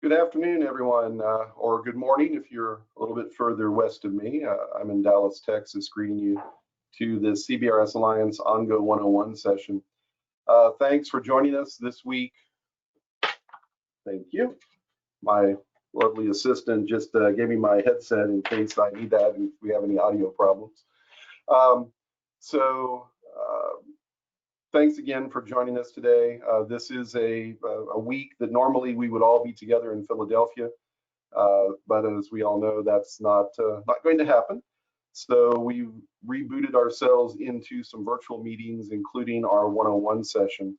Good afternoon, everyone, or good morning if you're a little bit further west of me. I'm in Dallas, Texas, greeting you to the CBRS Alliance OnGo 101 session. Thanks for joining us this week. Thank you. My lovely assistant just gave me my headset in case I need that and if we have any audio problems. Thanks again for joining us today. This is a week that normally we would all be together in Philadelphia, but as we all know, that's not going to happen. So we rebooted ourselves into some virtual meetings, including our 101 session.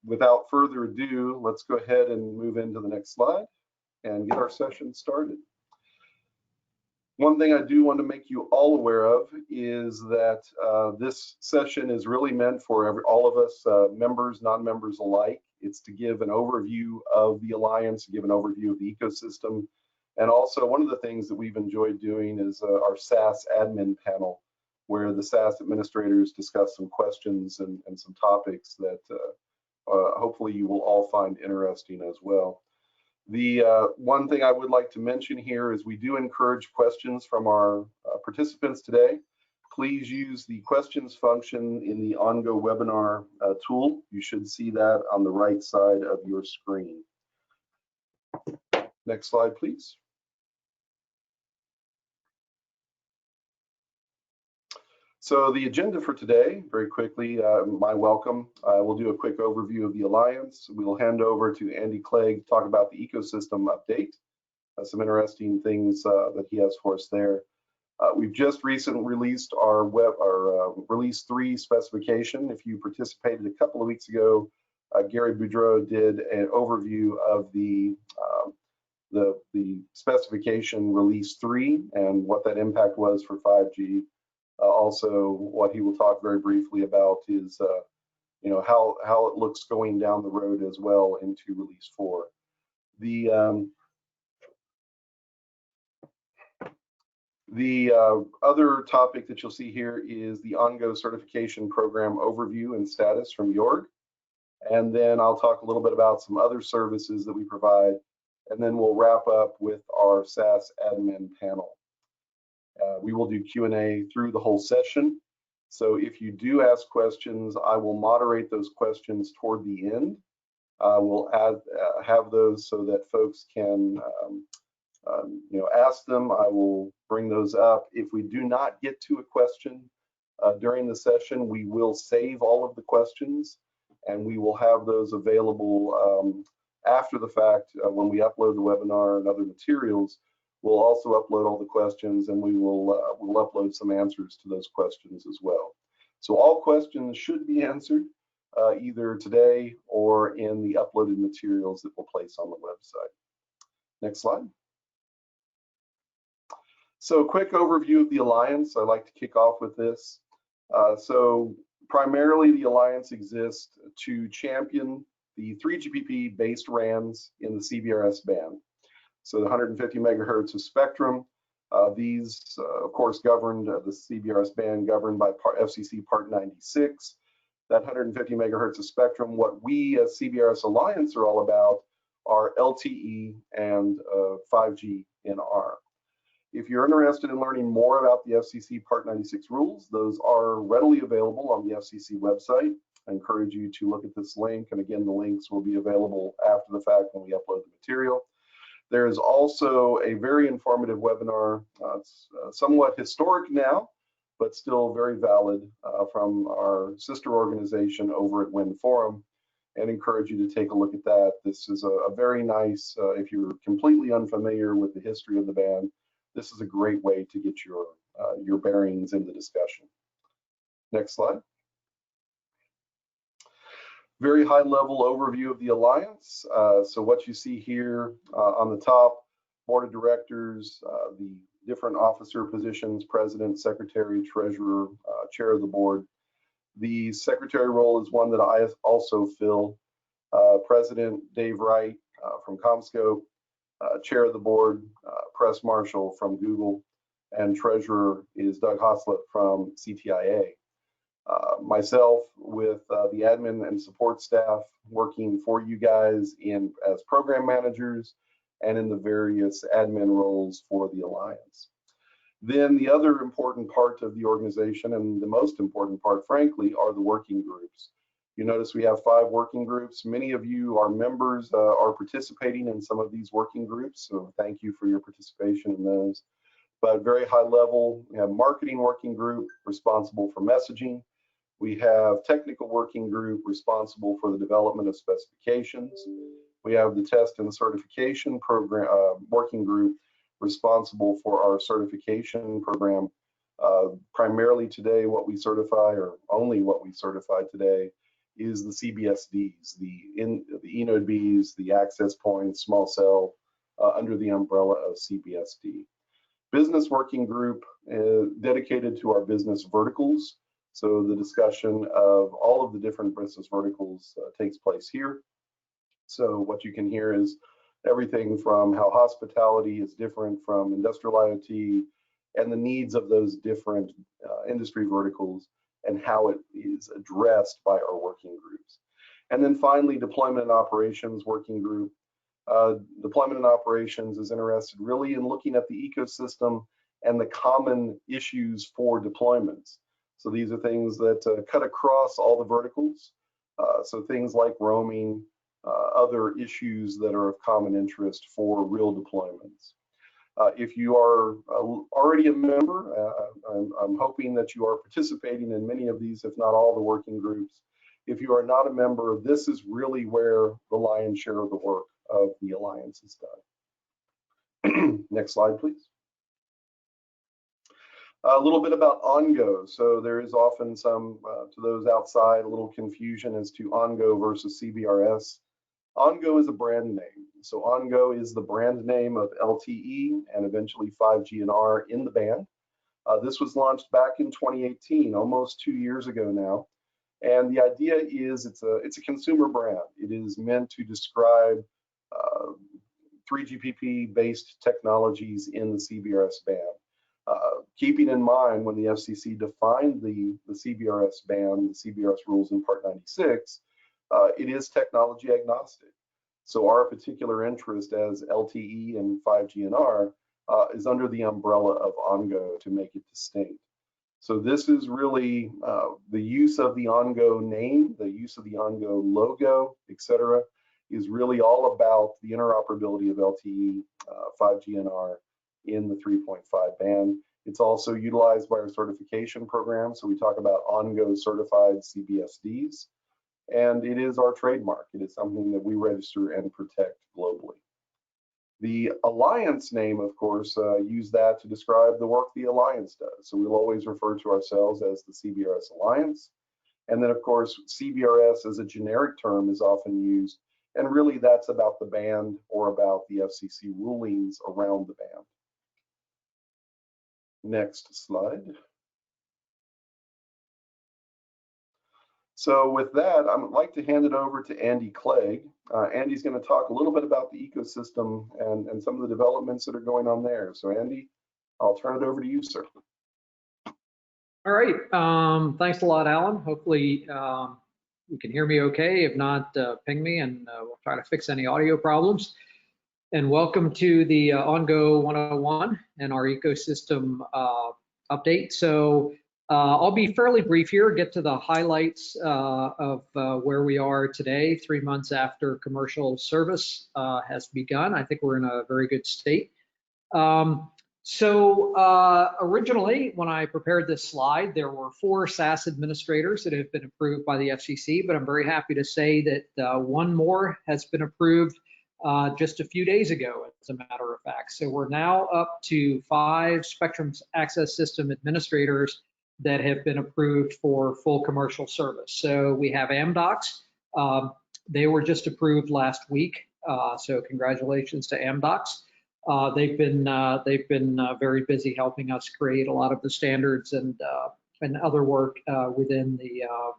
Without further ado, let's go ahead and move into the next slide and get our session started. One thing I do want to make you all aware of is that this session is really meant for all of us, members, non-members alike. It's to give an overview of the Alliance, give an overview of the ecosystem. And also one of the things that we've enjoyed doing is our SAS admin panel, where the SAS administrators discuss some questions and some topics that hopefully you will all find interesting as well. The one thing I would like to mention here is we do encourage questions from our participants today. Please use the questions function in the OnGo webinar tool. You should see that on the right side of your screen. Next slide, please. So the agenda for today, very quickly, my welcome. We'll do a quick overview of the Alliance. We'll hand over to Andy Clegg to talk about the ecosystem update, some interesting things that he has for us there. We've just recently released our release 3 specification. If you participated a couple of weeks ago, Gary Boudreau did an overview of the specification release 3 and what that impact was for 5G. Also, what he will talk very briefly about is, how it looks going down the road as well into release 4. The other topic that you'll see here is the OnGo certification program overview and status from Jorg. And then I'll talk a little bit about some other services that we provide, and then we'll wrap up with our SAS admin panel. We will do Q&A through the whole session. So if you do ask questions, I will moderate those questions toward the end. We'll have those so that folks can ask them. I will bring those up. If we do not get to a question during the session, we will save all of the questions and we will have those available after the fact when we upload the webinar and other materials. We'll also upload all the questions and we will we'll upload some answers to those questions as well. So all questions should be answered either today or in the uploaded materials that we'll place on the website. Next slide. So quick overview of the Alliance. I'd like to kick off with this. So primarily the Alliance exists to champion the 3GPP based RANs in the CBRS band. So the 150 megahertz of spectrum, these of course governed, the CBRS band governed by FCC Part 96. That 150 megahertz of spectrum, what we as CBRS Alliance are all about are LTE and 5G NR. If you're interested in learning more about the FCC Part 96 rules, those are readily available on the FCC website. I encourage you to look at this link, and again, the links will be available after the fact when we upload the material. There is also a very informative webinar, somewhat historic now, but still very valid from our sister organization over at WinnForum, and encourage you to take a look at that. This is a very nice, if you're completely unfamiliar with the history of the band, this is a great way to get your bearings in the discussion. Next slide. Very high level overview of the Alliance. So what you see here on the top, board of directors, the different officer positions, president, secretary, treasurer, chair of the board. The secretary role is one that I also fill. President Dave Wright from CommScope, chair of the board, press marshal from Google, and treasurer is Doug Hoslett from CTIA. myself with the admin and support staff working for you guys as program managers and in the various admin roles for the Alliance. Then the other important part of the organization, and the most important part, frankly, are the working groups. You notice we have 5 working groups. Many of you, our members, are participating in some of these working groups, so thank you for your participation in those. But very high level, we have marketing working group responsible for messaging. We have technical working group responsible for the development of specifications. We have the test and certification program working group responsible for our certification program. Primarily today, what we certify, or only what we certify today, is the CBSDs, the eNodeBs, the access points, small cell, under the umbrella of CBSD. Business working group dedicated to our business verticals. So the discussion of all of the different business verticals takes place here. So what you can hear is everything from how hospitality is different from industrial IoT and the needs of those different industry verticals and how it is addressed by our working groups. And then finally, deployment and operations working group. Deployment and operations is interested really in looking at the ecosystem and the common issues for deployments. So these are things that cut across all the verticals. So things like roaming, other issues that are of common interest for real deployments. If you are already a member, I'm hoping that you are participating in many of these, if not all the working groups. If you are not a member, this is really where the lion's share of the work of the Alliance is done. Next slide, please. A little bit about OnGo. So there is often some, to those outside, a little confusion as to OnGo versus CBRS. OnGo is a brand name. So OnGo is the brand name of LTE and eventually 5G and R in the band. This was launched back in 2018, almost 2 years ago now. And the idea is it's a consumer brand. It is meant to describe 3GPP based technologies in the CBRS band. Keeping in mind when the FCC defined the CBRS band, the CBRS rules in Part 96, it is technology agnostic. So our particular interest as LTE and 5G and R is under the umbrella of OnGo to make it distinct. So this is really the use of the OnGo name, the use of the OnGo logo, etc., is really all about the interoperability of LTE, 5G and R in the 3.5 band. It's also utilized by our certification program. So we talk about OnGo certified CBSDs, and it is our trademark. It is something that we register and protect globally. The Alliance name, of course, use that to describe the work the Alliance does. So we'll always refer to ourselves as the CBRS Alliance. And then, of course, CBRS as a generic term is often used. And really, that's about the band or about the FCC rulings around the band. Next slide. So with that, I'd like to hand it over to Andy Clegg. Andy's going to talk a little bit about the ecosystem and some of the developments that are going on there. So Andy, I'll turn it over to you, sir. All right. Thanks a lot, Alan. Hopefully you can hear me okay. If not, ping me and we'll try to fix any audio problems. And welcome to the OnGo 101 and our ecosystem update. So I'll be fairly brief here, get to the highlights of where we are today, 3 months after commercial service has begun. I think we're in a very good state. Originally, when I prepared this slide, there were 4 SAS administrators that have been approved by the FCC, but I'm very happy to say that 1 more has been approved just a few days ago, as a matter of fact. So we're now up to 5 Spectrum Access System administrators that have been approved for full commercial service. So we have Amdocs. They were just approved last week. So congratulations to Amdocs. They've been very busy helping us create a lot of the standards and other work within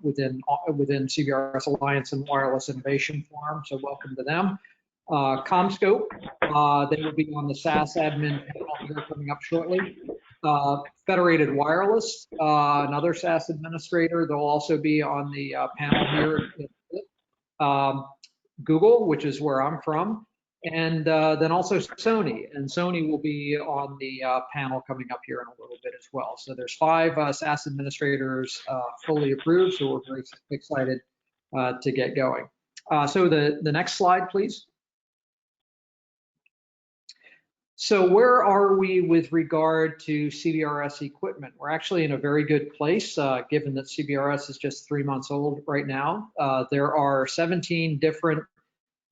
CBRS Alliance and Wireless Innovation Forum. So welcome to them. CommScope, they will be on the SAS admin panel here coming up shortly. Federated Wireless, another SAS administrator. They'll also be on the panel here. Google, which is where I'm from, and then also Sony. And Sony will be on the panel coming up here in a little bit as well. So there's 5 SAS administrators fully approved, so we're very excited to get going. So the next slide, please. So where are we with regard to CBRS equipment? We're actually in a very good place, given that CBRS is just 3 months old right now. There are 17 different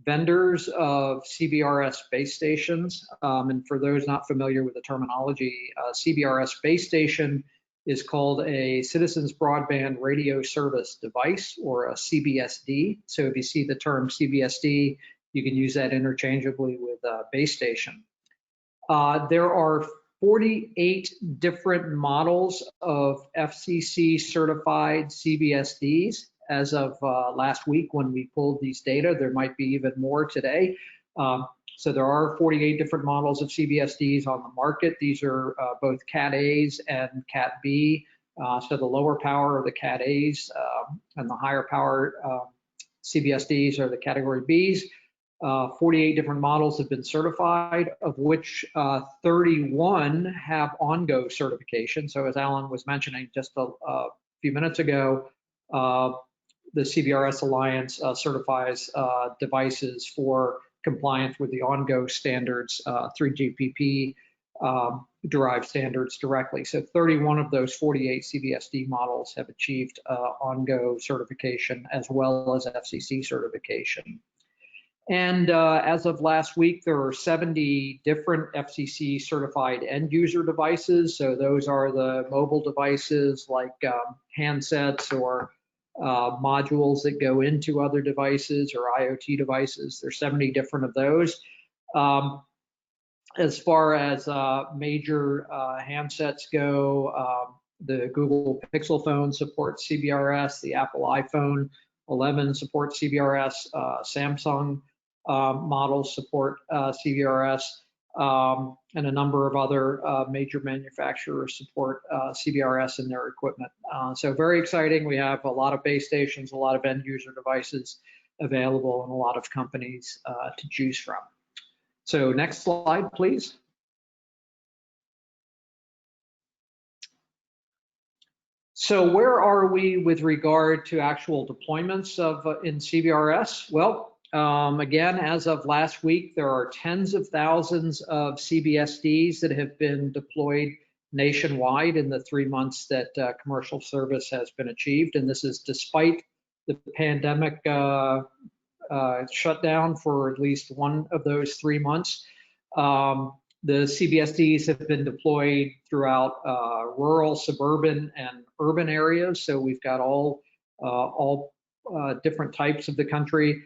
vendors of CBRS base stations. And for those not familiar with the terminology, CBRS base station is called a Citizens Broadband Radio Service Device, or a CBSD. So if you see the term CBSD, you can use that interchangeably with base station. There are 48 different models of FCC certified CBSDs as of last week when we pulled these data. There might be even more today. So there are 48 different models of CBSDs on the market. These are both Cat A's and Cat B. So the lower power are the Cat A's and the higher power CBSDs are the Category B's. 48 different models have been certified, of which 31 have OnGo certification. So as Alan was mentioning just a few minutes ago, the CBRS Alliance certifies devices for compliance with the OnGo standards, 3GPP derived standards directly. So 31 of those 48 CBSD models have achieved OnGo certification as well as FCC certification. And as of last week, there are 70 different FCC certified end user devices. So those are the mobile devices like handsets or modules that go into other devices or IoT devices. There's 70 different of those. As far as major handsets go, the Google Pixel phone supports CBRS, the Apple iPhone 11 supports CBRS, Samsung models support CBRS, and a number of other major manufacturers support CBRS in their equipment. So very exciting. We have a lot of base stations, a lot of end user devices available, and a lot of companies to choose from. So next slide, please. So where are we with regard to actual deployments of in CBRS? Well, again, as of last week, there are tens of thousands of CBSDs that have been deployed nationwide in the 3 months that commercial service has been achieved. And this is despite the pandemic shutdown for at least one of those 3 months. The CBSDs have been deployed throughout rural, suburban, and urban areas. So we've got all different types of the country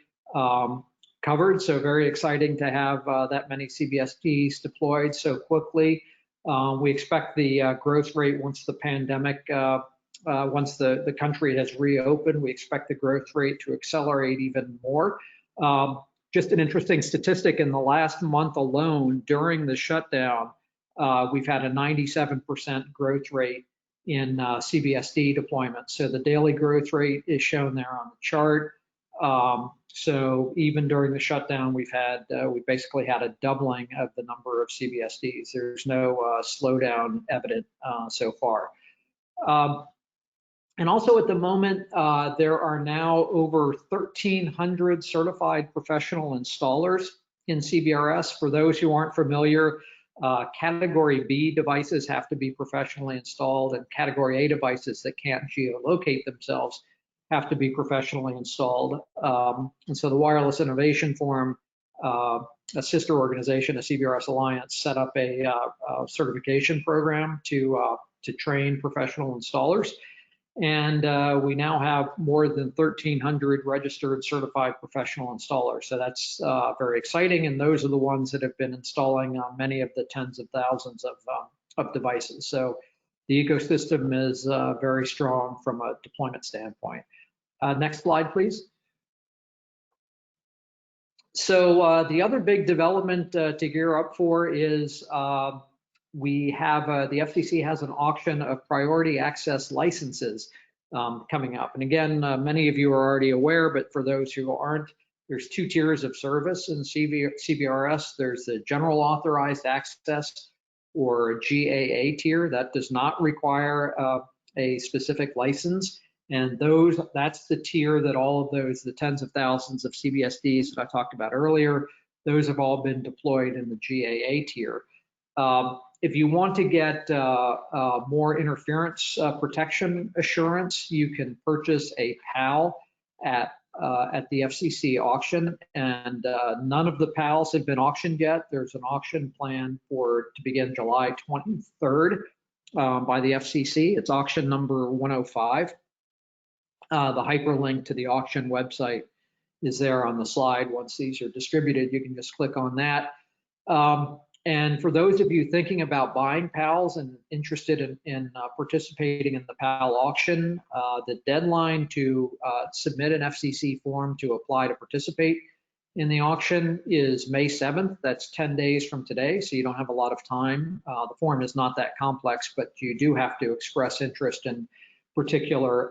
covered. So very exciting to have that many CBSDs deployed so quickly. We expect the growth rate once the pandemic, once the country has reopened, we expect the growth rate to accelerate even more. Just an interesting statistic, in the last month alone during the shutdown, we've had a 97% growth rate in CBSD deployments. So the daily growth rate is shown there on the chart. So even during the shutdown, we basically had a doubling of the number of CBSDs. There's no slowdown evident so far. And also at the moment, there are now over 1,300 certified professional installers in CBRS. For those who aren't familiar, Category B devices have to be professionally installed, and Category A devices that can't geolocate themselves have to be professionally installed. And so the Wireless Innovation Forum, a sister organization, a CBRS Alliance, set up a certification program to train professional installers. And we now have more than 1,300 registered certified professional installers. So that's very exciting. And those are the ones that have been installing many of the tens of thousands of devices. So the ecosystem is very strong from a deployment standpoint. Next slide, please. So the other big development to gear up for is we have the FCC has an auction of priority access licenses coming up. And again, many of you are already aware, but for those who aren't, there's 2 tiers of service in CBRS. There's the general authorized access, or GAA tier, that does not require a specific license. And that's the tier that all of those, the tens of thousands of CBSDs that I talked about earlier, those have all been deployed in the GAA tier. If you want to get more interference protection assurance, you can purchase a PAL at the FCC auction, and none of the PALs have been auctioned yet. There's an auction plan to begin July 23rd by the FCC. It's auction number 105. The hyperlink to the auction website is there on the slide. Once these are distributed, you can just click on that. And for those of you thinking about buying PALs and interested in participating in the PAL auction, the deadline to submit an FCC form to apply to participate in the auction is May 7th. That's 10 days from today, so you don't have a lot of time. The form is not that complex, but you do have to express interest in particular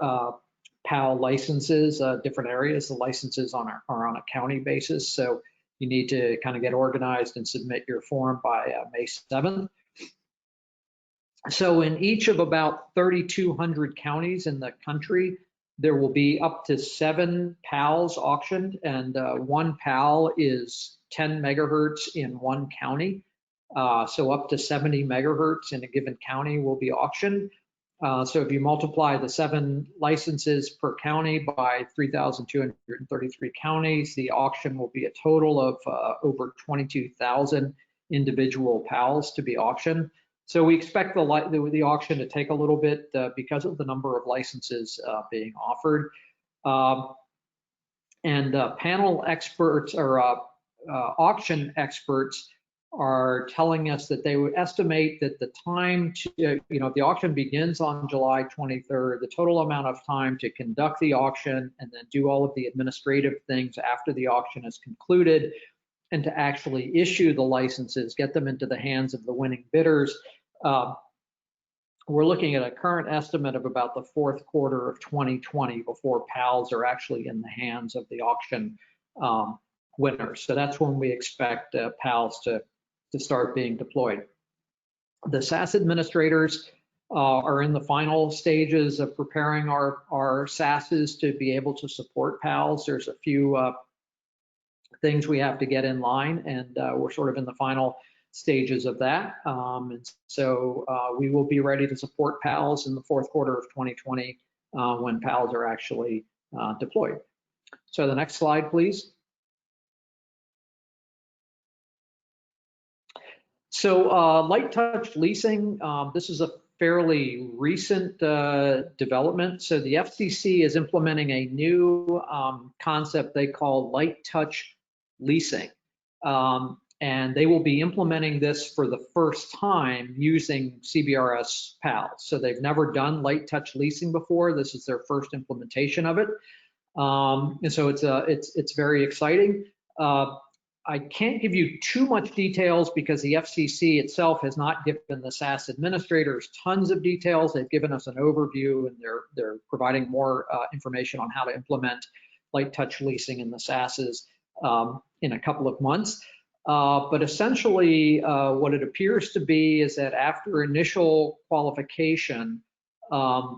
PAL licenses, different areas. The licenses are on a county basis, so you need to kind of get organized and submit your form by May 7th. So in each of about 3,200 counties in the country, there will be up to 7 PALs auctioned, and 1 PAL is 10 megahertz in one county. So up to 70 megahertz in a given county will be auctioned. So if you multiply the 7 licenses per county by 3,233 counties, the auction will be a total of over 22,000 individual PALs to be auctioned. So we expect the auction to take a little bit because of the number of licenses being offered. Panel experts or auction experts are telling us that they would estimate that the time to, the auction begins on July 23rd, the total amount of time to conduct the auction and then do all of the administrative things after the auction is concluded, and to actually issue the licenses, get them into the hands of the winning bidders. We're looking at a current estimate of about the 4th quarter of 2020 before PALs are actually in the hands of the auction winners. So that's when we expect PALs to start being deployed. The SAS administrators are in the final stages of preparing our SASs to be able to support PALs. There's a few things we have to get in line, and we're sort of in the final stages of that. And so we will be ready to support PALs in the 4th quarter of 2020 when PALs are actually deployed. So the next slide, please. So light touch leasing, this is a fairly recent development. So the FCC is implementing a new concept they call light touch leasing. And they will be implementing this for the first time using CBRS PALs. So they've never done light touch leasing before. This is their first implementation of it. And so it's very exciting. I can't give you too much details because the FCC itself has not given the SAS administrators tons of details. They've given us an overview, and they're providing more information on how to implement light touch leasing in the SASs in a couple of months. But essentially, what it appears to be is that after initial qualification, a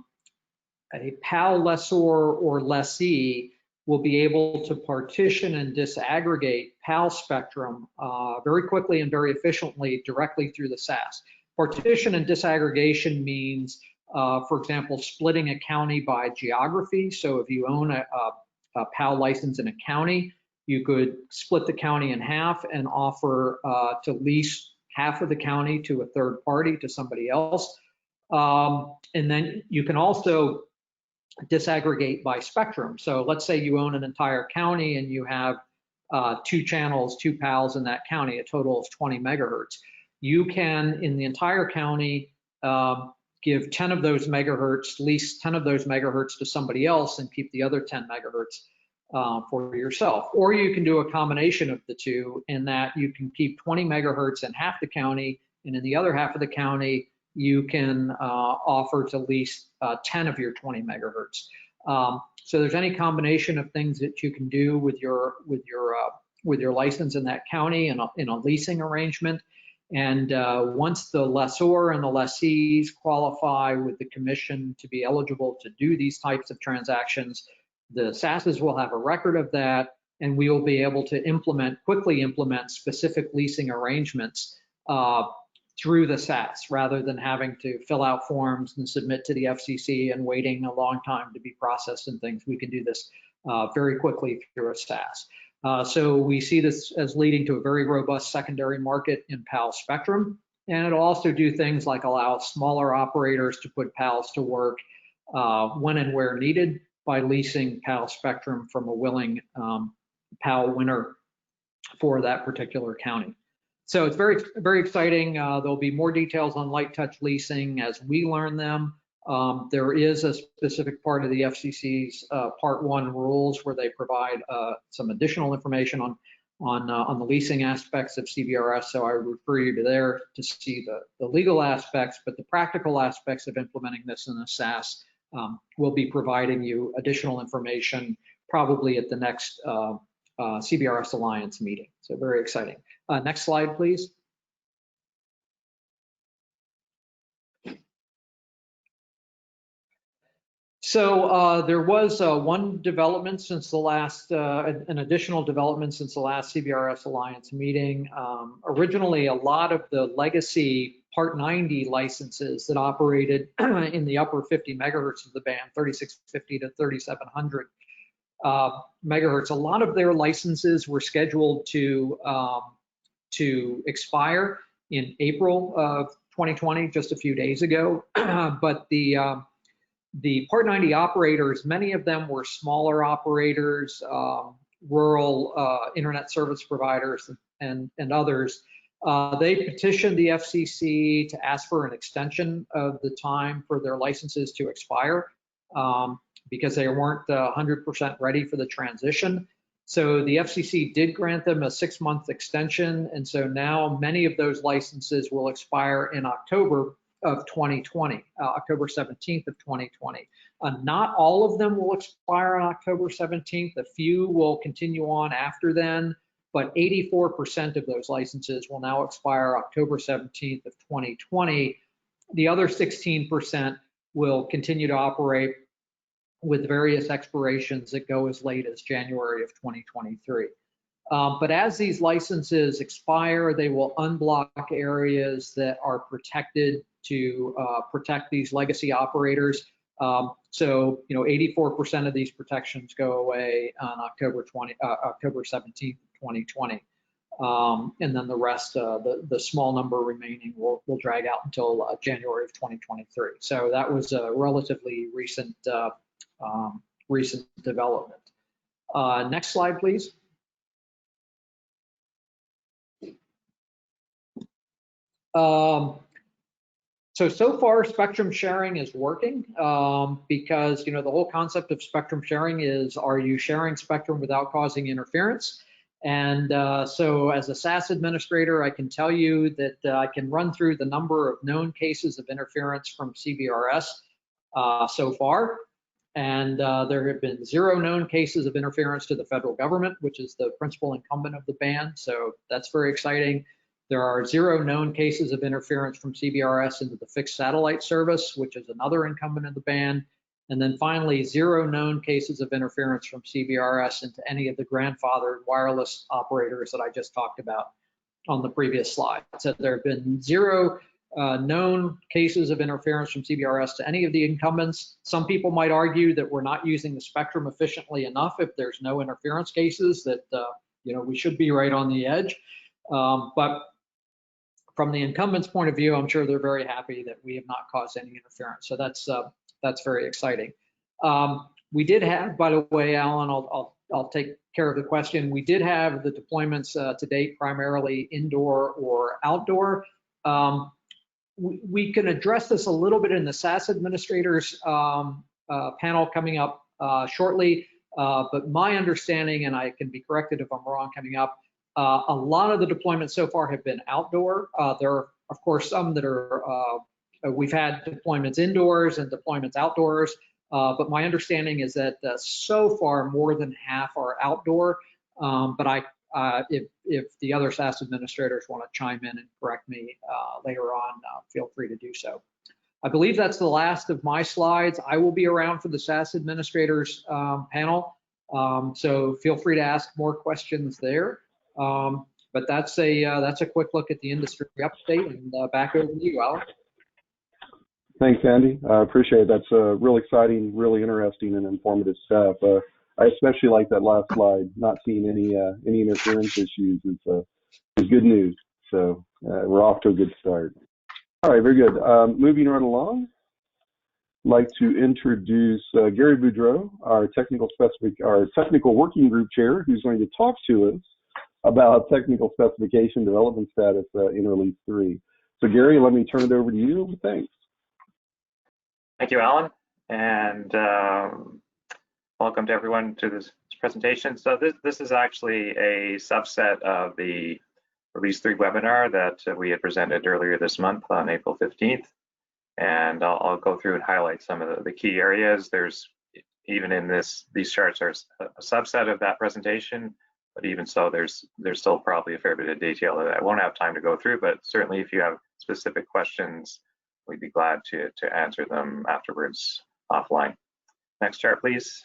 PAL lessor or lessee will be able to partition and disaggregate PAL spectrum very quickly and very efficiently directly through the SAS. Partition and disaggregation means, for example, splitting a county by geography. So if you own a PAL license in a county, you could split the county in half and offer to lease half of the county to a third party, to somebody else. And then you can also disaggregate by spectrum. So let's say you own an entire county and you have 2 channels, 2 PALs in that county, a total of 20 megahertz. You can, in the entire county, give 10 of those megahertz, lease 10 of those megahertz to somebody else and keep the other 10 megahertz for yourself. Or you can do a combination of the two, in that you can keep 20 megahertz in half the county and in the other half of the county, you can offer to lease 10 of your 20 megahertz. So there's any combination of things that you can do with your license in that county in a leasing arrangement. And once the lessor and the lessees qualify with the commission to be eligible to do these types of transactions, the SASs will have a record of that, and we will be able to quickly implement specific leasing arrangements through the SAS, rather than having to fill out forms and submit to the FCC and waiting a long time to be processed and things. We can do this very quickly through a SAS. So we see this as leading to a very robust secondary market in PAL spectrum. And it'll also do things like allow smaller operators to put PALs to work when and where needed by leasing PAL spectrum from a willing PAL winner for that particular county. So it's very, very exciting. There'll be more details on light touch leasing as we learn them. There is a specific part of the FCC's Part 1 rules where they provide some additional information on the leasing aspects of CBRS. So I would refer you to there to see the legal aspects, but the practical aspects of implementing this in a SAS will be providing you additional information probably at the next CBRS Alliance meeting. So very exciting. Next slide, please. So there was one development since the last, an additional development since the last CBRS Alliance meeting. Originally, a lot of the legacy Part 90 licenses that operated in the upper 50 megahertz of the band, 3650 to 3700 megahertz, a lot of their licenses were scheduled to expire in April of 2020, just a few days ago. But the Part 90 operators, many of them were smaller operators, rural internet service providers, and others. They petitioned the FCC to ask for an extension of the time for their licenses to expire because they weren't 100% ready for the transition. So the FCC did grant them a 6-month extension, and so now many of those licenses will expire in October of 2020, October 17th of 2020. Not all of them will expire on October 17th. A few will continue on after then, but 84% of those licenses will now expire October 17th of 2020. The other 16% will continue to operate with various expirations that go as late as January of 2023. But as these licenses expire, they will unblock areas that are protected to protect these legacy operators. So, 84% of these protections go away on October 17th, 2020. And then the rest, the small number remaining will drag out until January of 2023. So that was a relatively recent development. Next slide, please. So far, spectrum sharing is working because, the whole concept of spectrum sharing is, are you sharing spectrum without causing interference? And so as a SAS administrator, I can tell you that I can run through the number of known cases of interference from CBRS so far. And there have been 0 known cases of interference to the federal government, which is the principal incumbent of the band. So that's very exciting. There are 0 known cases of interference from CBRS into the fixed satellite service, which is another incumbent of the band. And then finally, 0 known cases of interference from CBRS into any of the grandfathered wireless operators that I just talked about on the previous slide. So there have been 0 known cases of interference from CBRS to any of the incumbents. Some people might argue that we're not using the spectrum efficiently enough if there's no interference cases, that we should be right on the edge. But from the incumbent's point of view, I'm sure they're very happy that we have not caused any interference. So that's very exciting. We did have, by the way, Alan, I'll take care of the question. We did have the deployments to date primarily indoor or outdoor. We can address this a little bit in the SAS administrators panel coming up shortly, but my understanding, and I can be corrected if I'm wrong coming up, a lot of the deployments so far have been outdoor. There of course, some that are, we've had deployments indoors and deployments outdoors, but my understanding is that so far more than half are outdoor. But if the other SAS administrators want to chime in and correct me later on, feel free to do so. I believe that's the last of my slides. I will be around for the SAS administrators panel, so feel free to ask more questions there. But that's a quick look at the industry update, and back over to you, Alan. Thanks, Andy. I appreciate it. That's real exciting, really interesting, and informative stuff. I especially like that last slide. Not seeing any interference issues is good news. So we're off to a good start. All right, very good. Moving right along, I'd like to introduce Gary Boudreau, our technical working group chair, who's going to talk to us about technical specification development status in Release 3. So Gary, let me turn it over to you. Thanks. Thank you, Alan, and welcome to everyone to this presentation. So this is actually a subset of the Release 3 webinar that we had presented earlier this month on April 15th. And I'll go through and highlight some of the key areas. There's, even in these charts are a subset of that presentation, but even so, there's still probably a fair bit of detail that I won't have time to go through, but certainly if you have specific questions, we'd be glad to answer them afterwards offline. Next chart, please.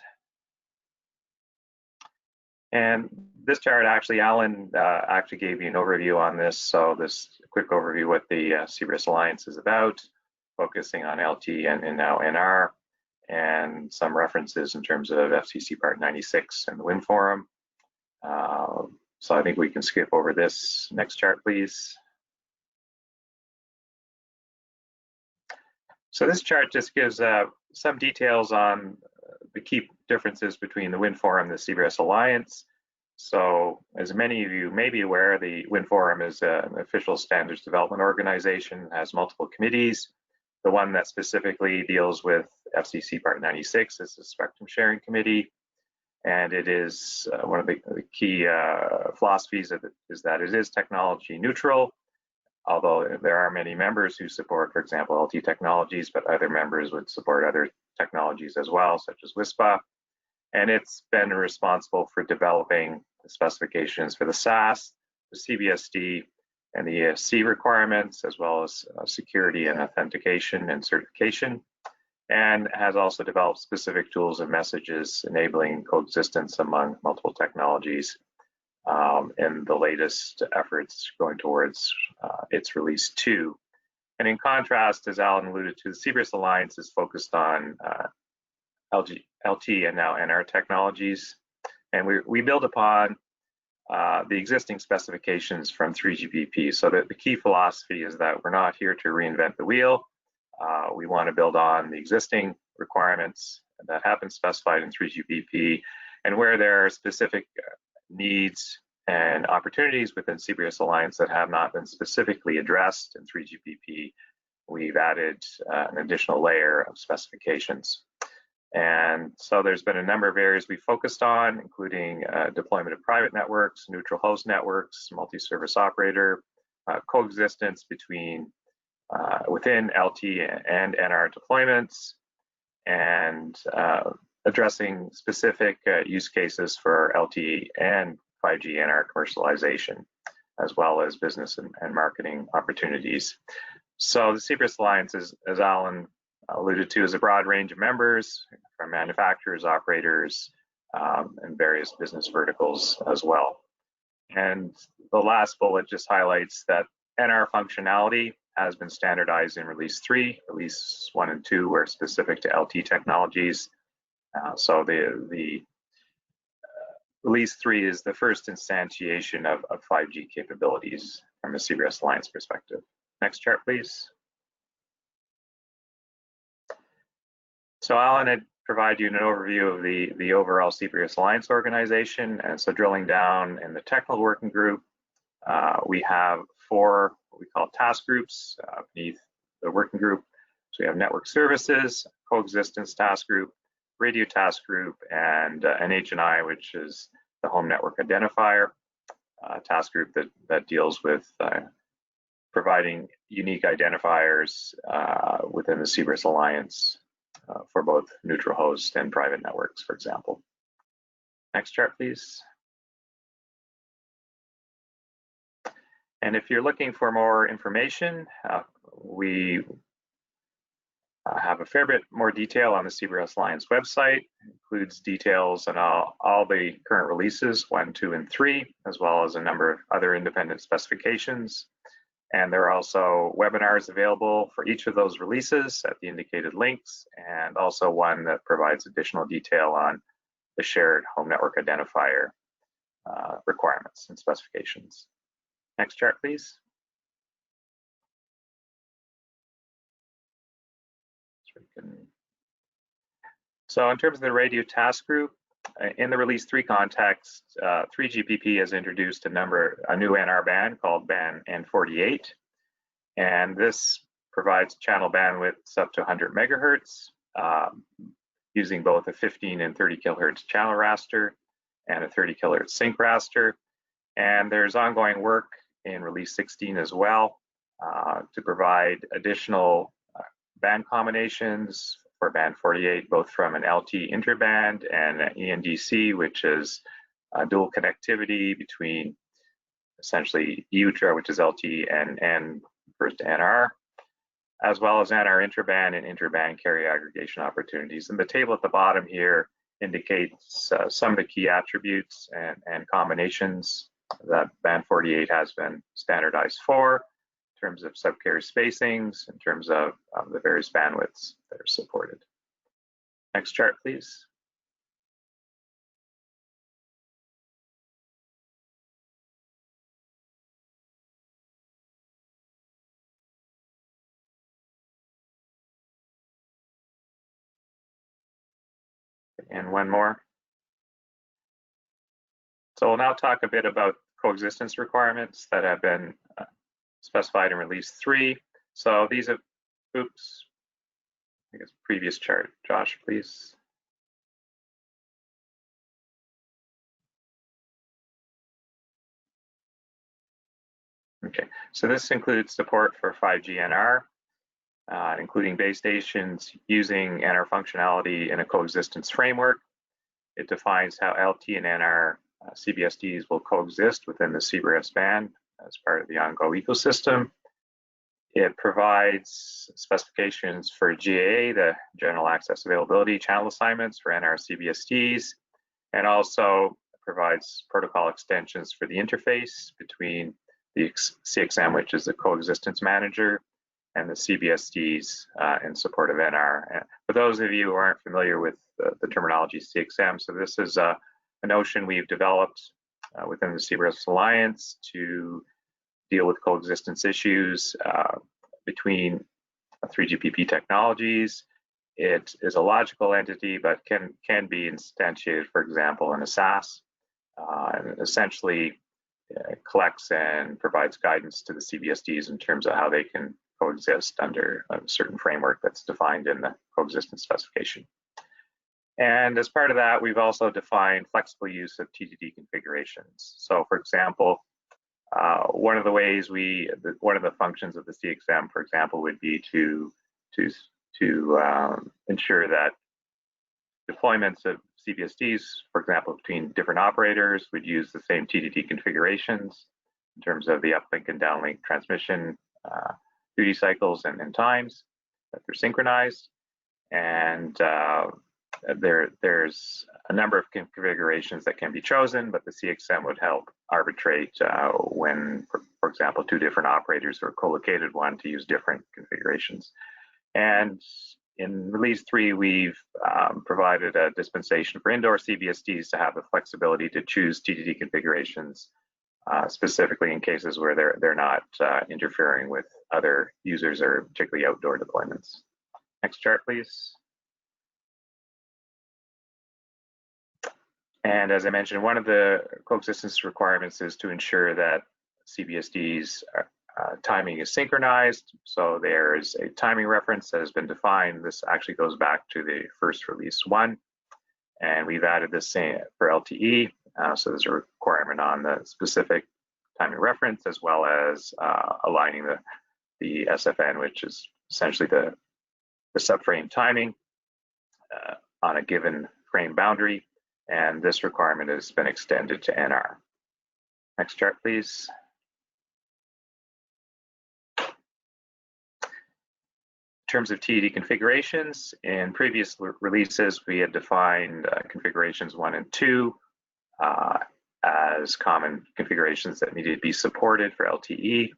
And this chart, actually, Alan actually gave you an overview on this. So this quick overview what the CBRS Alliance is about, focusing on LT and now NR, and some references in terms of FCC Part 96 and the WinnForum. So I think we can skip over this. Next chart, please. So this chart just gives some details on the key differences between the WinnForum and the CBRS Alliance. So as many of you may be aware, the WinnForum is an official standards development organization, has multiple committees. The one that specifically deals with FCC Part 96 is the Spectrum Sharing Committee. And it is one of the key philosophies of it is that it is technology neutral, although there are many members who support, for example, LT technologies, but other members would support other technologies as well, such as WISPA. And it's been responsible for developing the specifications for the SAS, the CBSD, and the ESC requirements, as well as security and authentication and certification, and has also developed specific tools and messages enabling coexistence among multiple technologies in the latest efforts going towards its Release 2. And in contrast, as Alan alluded to, the CBRS Alliance is focused on LT and now NR technologies. And we build upon the existing specifications from 3GPP. So that the key philosophy is that we're not here to reinvent the wheel. We want to build on the existing requirements that have been specified in 3GPP, and where there are specific needs and opportunities within CBRS Alliance that have not been specifically addressed in 3GPP, we've added an additional layer of specifications. And so there's been a number of areas we focused on, including deployment of private networks, neutral host networks, multi-service operator, coexistence between within LT and NR deployments, and addressing specific use cases for LTE and 5G NR commercialization, as well as business and marketing opportunities. So the CBRS Alliance, as Alan alluded to, is a broad range of members from manufacturers, operators, and various business verticals as well. And the last bullet just highlights that NR functionality has been standardized in Release 3. Release 1 and 2 were specific to LT technologies. So the Release 3 is the first instantiation of 5G capabilities from a CBRS Alliance perspective. Next chart, please. So Alan had provided you an overview of the overall CBRS Alliance organization. And so drilling down in the technical working group, we have 4 what we call task groups beneath the working group. So we have network services, coexistence task group, radio task group, and an H&I, which is the home network identifier task group that deals with providing unique identifiers within the CBRS Alliance for both neutral host and private networks, for example. Next chart, please. And if you're looking for more information, we have a fair bit more detail on the CBRS Alliance website. It includes details on all the current releases, 1, 2, and 3, as well as a number of other independent specifications. And there are also webinars available for each of those releases at the indicated links, and also one that provides additional detail on the shared home network identifier requirements and specifications. Next chart, please. So in terms of the radio task group, in the release 3 context, 3GPP has introduced a new NR band called band N48, and this provides channel bandwidths up to 100 megahertz using both a 15 and 30 kilohertz channel raster and a 30 kilohertz sync raster. And there's ongoing work in release 16 as well to provide additional band combinations for band 48, both from an LT interband and an ENDC, which is dual connectivity between essentially UTRA, which is LT, and N refers to NR, as well as NR interband and interband carrier aggregation opportunities. And the table at the bottom here indicates some of the key attributes and combinations that band 48 has been standardized for, in terms of subcarrier spacings, in terms of the various bandwidths that are supported. Next chart, please. And one more. So we'll now talk a bit about coexistence requirements that have been specified in release 3. So these have, oops, I guess previous chart, Josh, please. Okay, so this includes support for 5G NR, including base stations using NR functionality in a coexistence framework. It defines how LT and NR CBSDs will coexist within the CBRS band as part of the OnGo ecosystem. It provides specifications for GAA, the General Access Availability Channel Assignments for NR CBSDs, and also provides protocol extensions for the interface between the CXM, which is the coexistence manager, and the CBSDs in support of NR. And for those of you who aren't familiar with the terminology CXM, so this is a notion we've developed within the CBRS Alliance to deal with coexistence issues between 3GPP technologies. It is a logical entity, but can be instantiated, for example, in a SAS, and essentially collects and provides guidance to the CBSDs in terms of how they can coexist under a certain framework that's defined in the coexistence specification. And as part of that, we've also defined flexible use of TDD configurations. So for example, one of the functions of the CXM, for example, would be to ensure that deployments of CBSDs, for example, between different operators would use the same TDD configurations in terms of the uplink and downlink transmission duty cycles and times that they're synchronized. And there's a number of configurations that can be chosen, but the CXM would help arbitrate when, for example, 2 different operators are co-located, one to use different configurations. And in release 3, we've provided a dispensation for indoor CBSDs to have the flexibility to choose TDD configurations, specifically in cases where they're not interfering with other users or particularly outdoor deployments. Next chart, please. And as I mentioned, one of the coexistence requirements is to ensure that CBSDs timing is synchronized. So there's a timing reference that has been defined. This actually goes back to the first release 1. And we've added this for LTE. So there's a requirement on the specific timing reference, as well as aligning the SFN, which is essentially the subframe timing on a given frame boundary. And this requirement has been extended to NR. Next chart, please. In terms of TDD configurations, in previous releases, we had defined configurations 1 and 2 as common configurations that needed to be supported for LTE.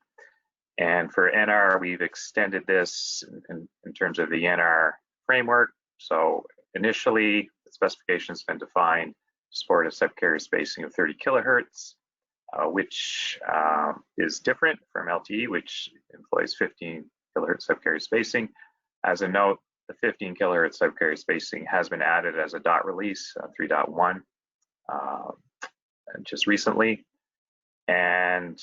And for NR, we've extended this in terms of the NR framework. So initially, the specification has been defined to support a subcarrier spacing of 30 kilohertz, which is different from LTE, which employs 15 kilohertz subcarrier spacing. As a note, the 15 kilohertz subcarrier spacing has been added as a dot release, 3.1, just recently, and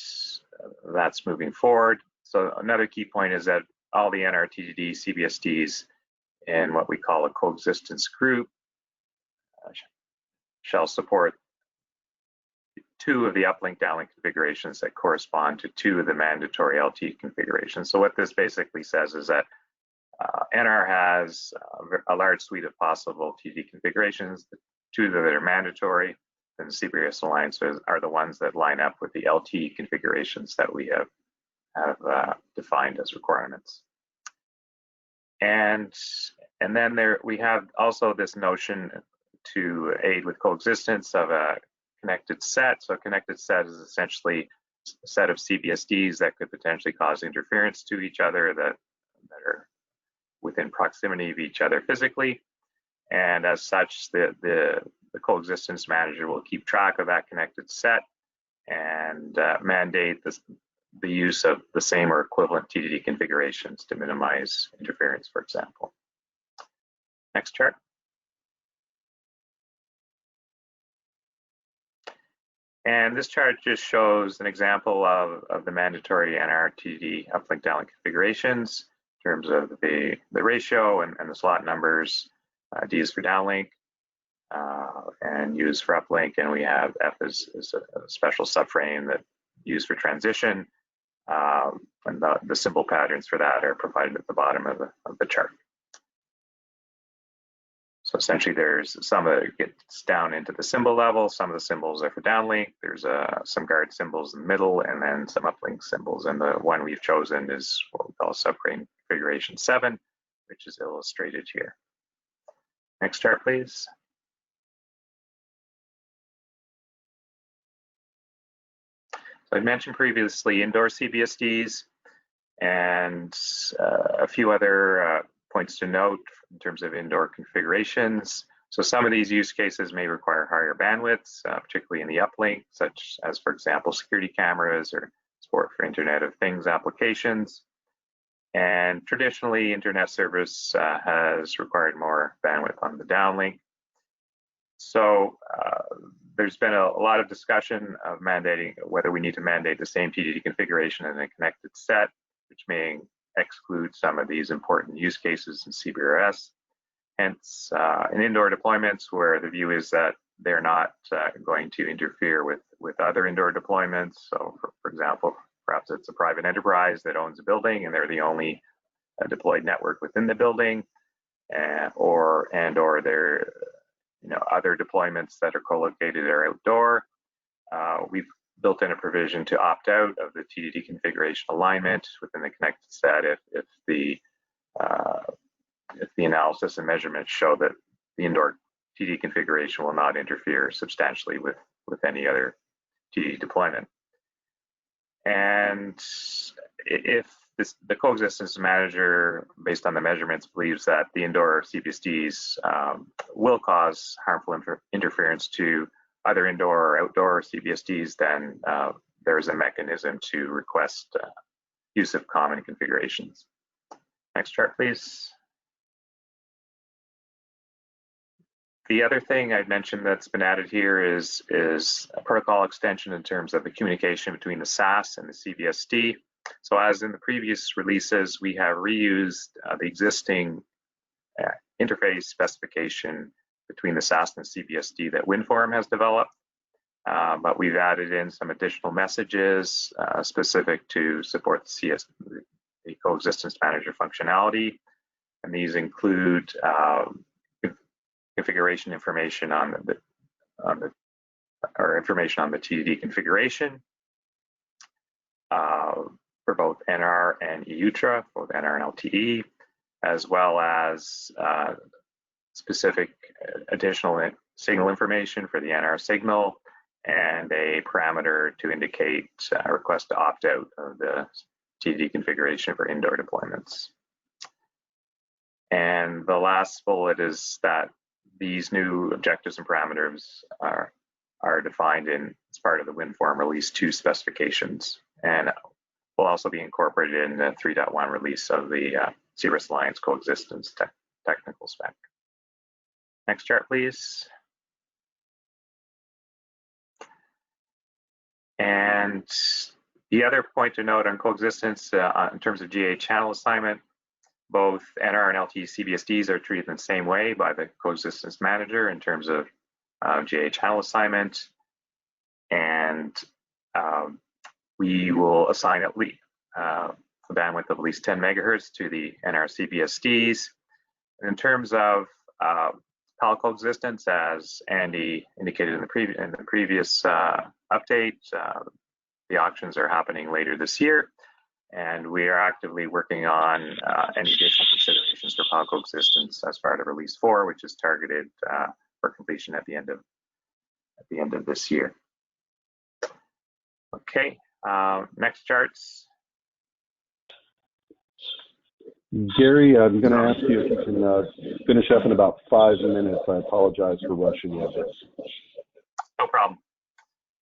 that's moving forward. So another key point is that all the NR-TDD CBSDs in what we call a coexistence group shall support 2 of the uplink downlink configurations that correspond to 2 of the mandatory LTE configurations. So what this basically says is that NR has a large suite of possible TDD configurations. The 2 that are mandatory, and the CBRS Alliance are the ones that line up with the LTE configurations that we have defined as requirements. And then we have also this notion to aid with coexistence of a connected set. So a connected set is essentially a set of CBSDs that could potentially cause interference to each other that are within proximity of each other physically. And as such, the coexistence manager will keep track of that connected set and mandate the use of the same or equivalent TDD configurations to minimize interference, for example. Next chart. And this chart just shows an example of the mandatory NR-TDD uplink downlink configurations in terms of the ratio and the slot numbers. D is for downlink, and U is for uplink, and we have F is a special subframe that used for transition, and the symbol patterns for that are provided at the bottom of the chart. So essentially, there's some that gets down into the symbol level. Some of the symbols are for downlink. There's some guard symbols in the middle, and then some uplink symbols. And the one we've chosen is what we call subframe configuration 7, which is illustrated here. Next chart, please. So I mentioned previously indoor CBSDs and a few other points to note in terms of indoor configurations. So some of these use cases may require higher bandwidths, particularly in the uplink, such as, for example, security cameras or support for Internet of Things applications. And traditionally, internet service has required more bandwidth on the downlink. So there's been a lot of discussion of mandating whether we need to mandate the same TDD configuration in a connected set, which may exclude some of these important use cases in CBRS. Hence, in indoor deployments where the view is that they're not going to interfere with other indoor deployments. So for example, perhaps it's a private enterprise that owns a building and they're the only deployed network within the building, or there other deployments that are co-located or outdoor. We've built in a provision to opt out of the TDD configuration alignment within the connected set if the analysis and measurements show that the indoor TDD configuration will not interfere substantially with any other TDD deployment. And if the coexistence manager, based on the measurements, believes that the indoor CBSDs will cause harmful interference to either indoor or outdoor CBSDs, then there is a mechanism to request use of common configurations. Next chart, please. The other thing I'd mentioned that's been added here is a protocol extension in terms of the communication between the SAS and the CBSD. So as in the previous releases, we have reused the existing interface specification between the SAS and the CBSD that WinnForum has developed. but we've added in some additional messages specific to support the Coexistence Manager functionality. And these include configuration information on the information on the TDD configuration for both NR and EUTRA, both NR and LTE, as well as specific additional signal information for the NR signal, and a parameter to indicate a request to opt out of the TDD configuration for indoor deployments. And the last bullet is that these new objectives and parameters are defined as part of the WinnForum Release 2 specifications, and will also be incorporated in the 3.1 release of the CBRS Alliance Coexistence technical spec. Next chart, please. And the other point to note on coexistence in terms of GA channel assignment, both NR and LTE CBSDs are treated in the same way by the Coexistence Manager in terms of GA channel assignment, and we will assign at least a bandwidth of at least 10 megahertz to the NR CBSDs. And in terms of PAL coexistence, as Andy indicated in the previous update, the auctions are happening later this year, and we are actively working on any additional considerations for PAL coexistence as part of Release 4, which is targeted for completion at the end of this year. Okay, next charts. Gary, I'm going to ask you if you can finish up in about 5 minutes. I apologize for rushing you a bit. No problem.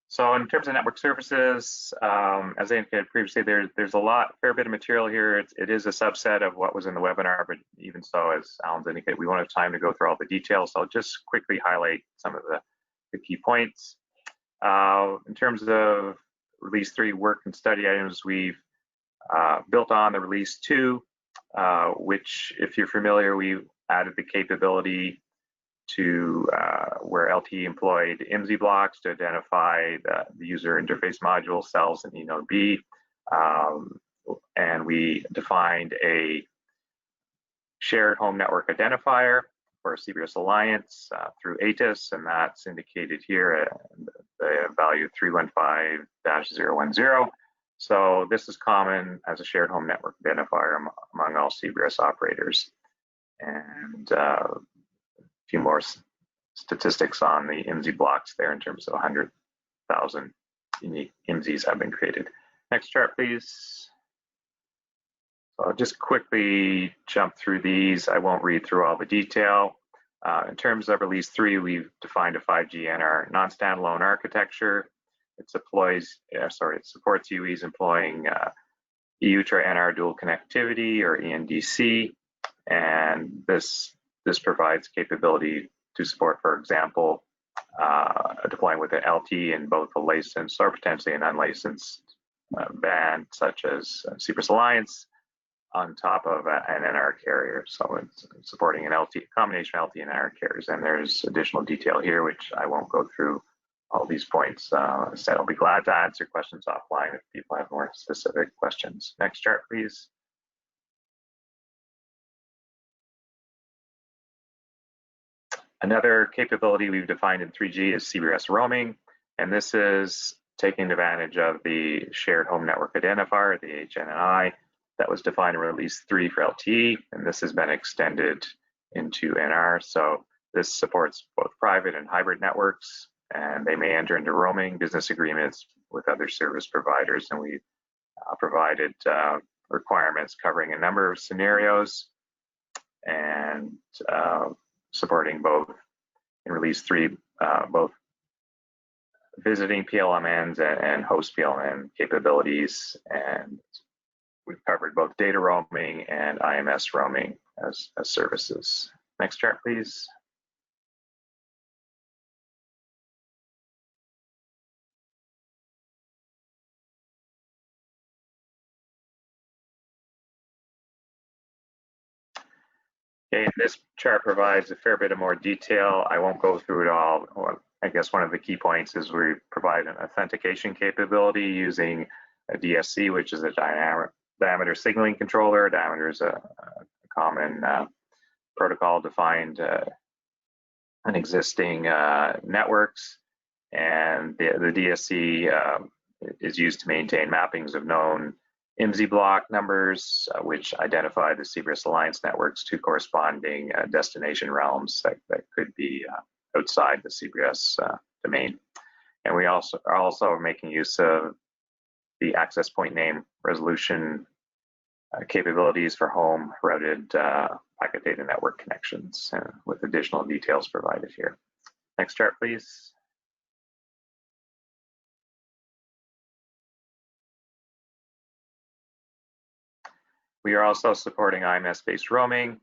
So in terms of network services, as I indicated previously, there's a fair bit of material here. It is a subset of what was in the webinar, but even so, as Alan's indicated, we won't have time to go through all the details. So I'll just quickly highlight some of the key points. In terms of Release 3 work and study items, we've built on the Release 2, which, if you're familiar, we added the capability to where LTE employed IMSI blocks to identify the user interface module cells in eNode B. And we defined a shared home network identifier for CBRS Alliance through ATIS, and that's indicated here, the value 315-010. So this is common as a shared home network identifier among all CBRS operators. And a few more statistics on the IMSI blocks there in terms of 100,000 unique IMSIs have been created. Next chart, please. So I'll just quickly jump through these. I won't read through all the detail. In terms of Release 3, we've defined a 5G NR non-standalone architecture. It supports UEs employing EUTRA NR dual connectivity, or ENDC, and this provides capability to support, for example, deploying with an LTE in both a licensed or potentially an unlicensed band, such as CBRS Alliance, on top of an NR carrier. So it's supporting an LTE, combination of LTE and NR carriers. And there's additional detail here, which I won't go through all these points. Instead, I'll be glad to answer questions offline if people have more specific questions. Next chart, please. Another capability we've defined in 3G is CBRS roaming, and this is taking advantage of the shared home network identifier, the HNI, that was defined in Release 3 for LTE, and this has been extended into NR. So this supports both private and hybrid networks, and they may enter into roaming business agreements with other service providers, and we provided requirements covering a number of scenarios and supporting both in Release 3, both visiting PLMNs and host PLMN capabilities, and we've covered both data roaming and IMS roaming as services. Next chart, please. Okay, this chart provides a fair bit of more detail. I won't go through it all. I guess one of the key points is we provide an authentication capability using a DSC, which is a diameter signaling controller. Diameter is a common protocol defined in existing networks, and the DSC is used to maintain mappings of known IMSI block numbers, which identify the CBRS Alliance networks to corresponding destination realms that could be outside the CBRS domain. And we also are making use of the access point name resolution capabilities for home routed packet data network connections, with additional details provided here. Next chart, please. We are also supporting IMS-based roaming,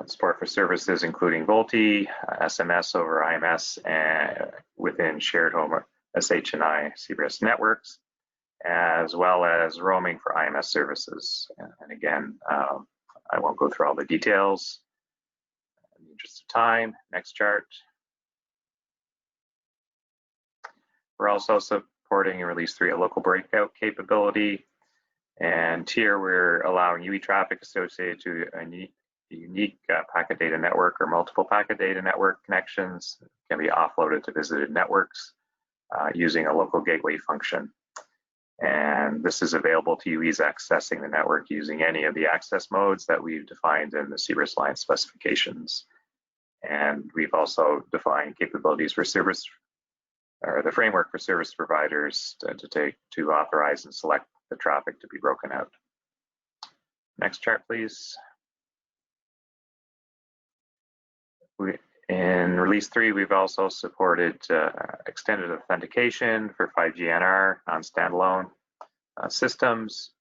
support for services including VoLTE, SMS over IMS, and within shared home SH&I CBRS networks, as well as roaming for IMS services. And again, I won't go through all the details in the interest of time. Next chart. We're also supporting in Release 3 a local breakout capability. And here we're allowing UE traffic associated to a unique packet data network or multiple packet data network connections can be offloaded to visited networks using a local gateway function. And this is available to UEs accessing the network using any of the access modes that we've defined in the CBRS Alliance specifications. And we've also defined capabilities for service, or the framework for service providers to authorize and select the traffic to be broken out. Next chart, please. In Release 3, we've also supported extended authentication for 5G NR on standalone systems.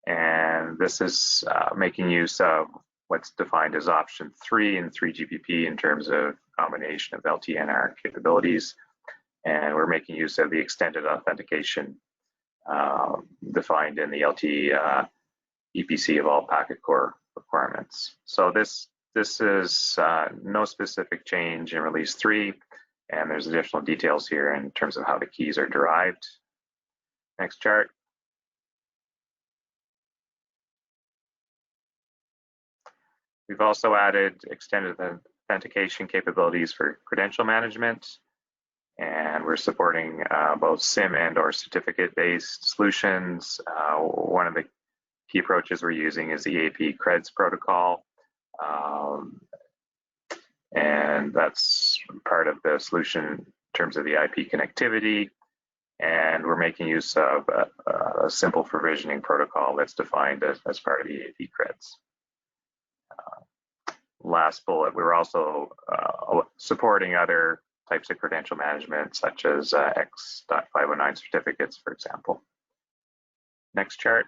And this is making use of what's defined as option 3 in 3GPP in terms of combination of LTE-NR capabilities. And we're making use of the extended authentication defined in the LTE EPC of all packet core requirements. So this is no specific change in Release 3, and there's additional details here in terms of how the keys are derived. Next chart. We've also added extended authentication capabilities for credential management, and we're supporting both SIM and/or certificate-based solutions. One of the key approaches we're using is the AP Creds protocol, and that's part of the solution in terms of the IP connectivity. And we're making use of a simple provisioning protocol that's defined as part of the AP Creds. Last bullet, we're also supporting other types of credential management, such as X.509 certificates, for example. Next chart.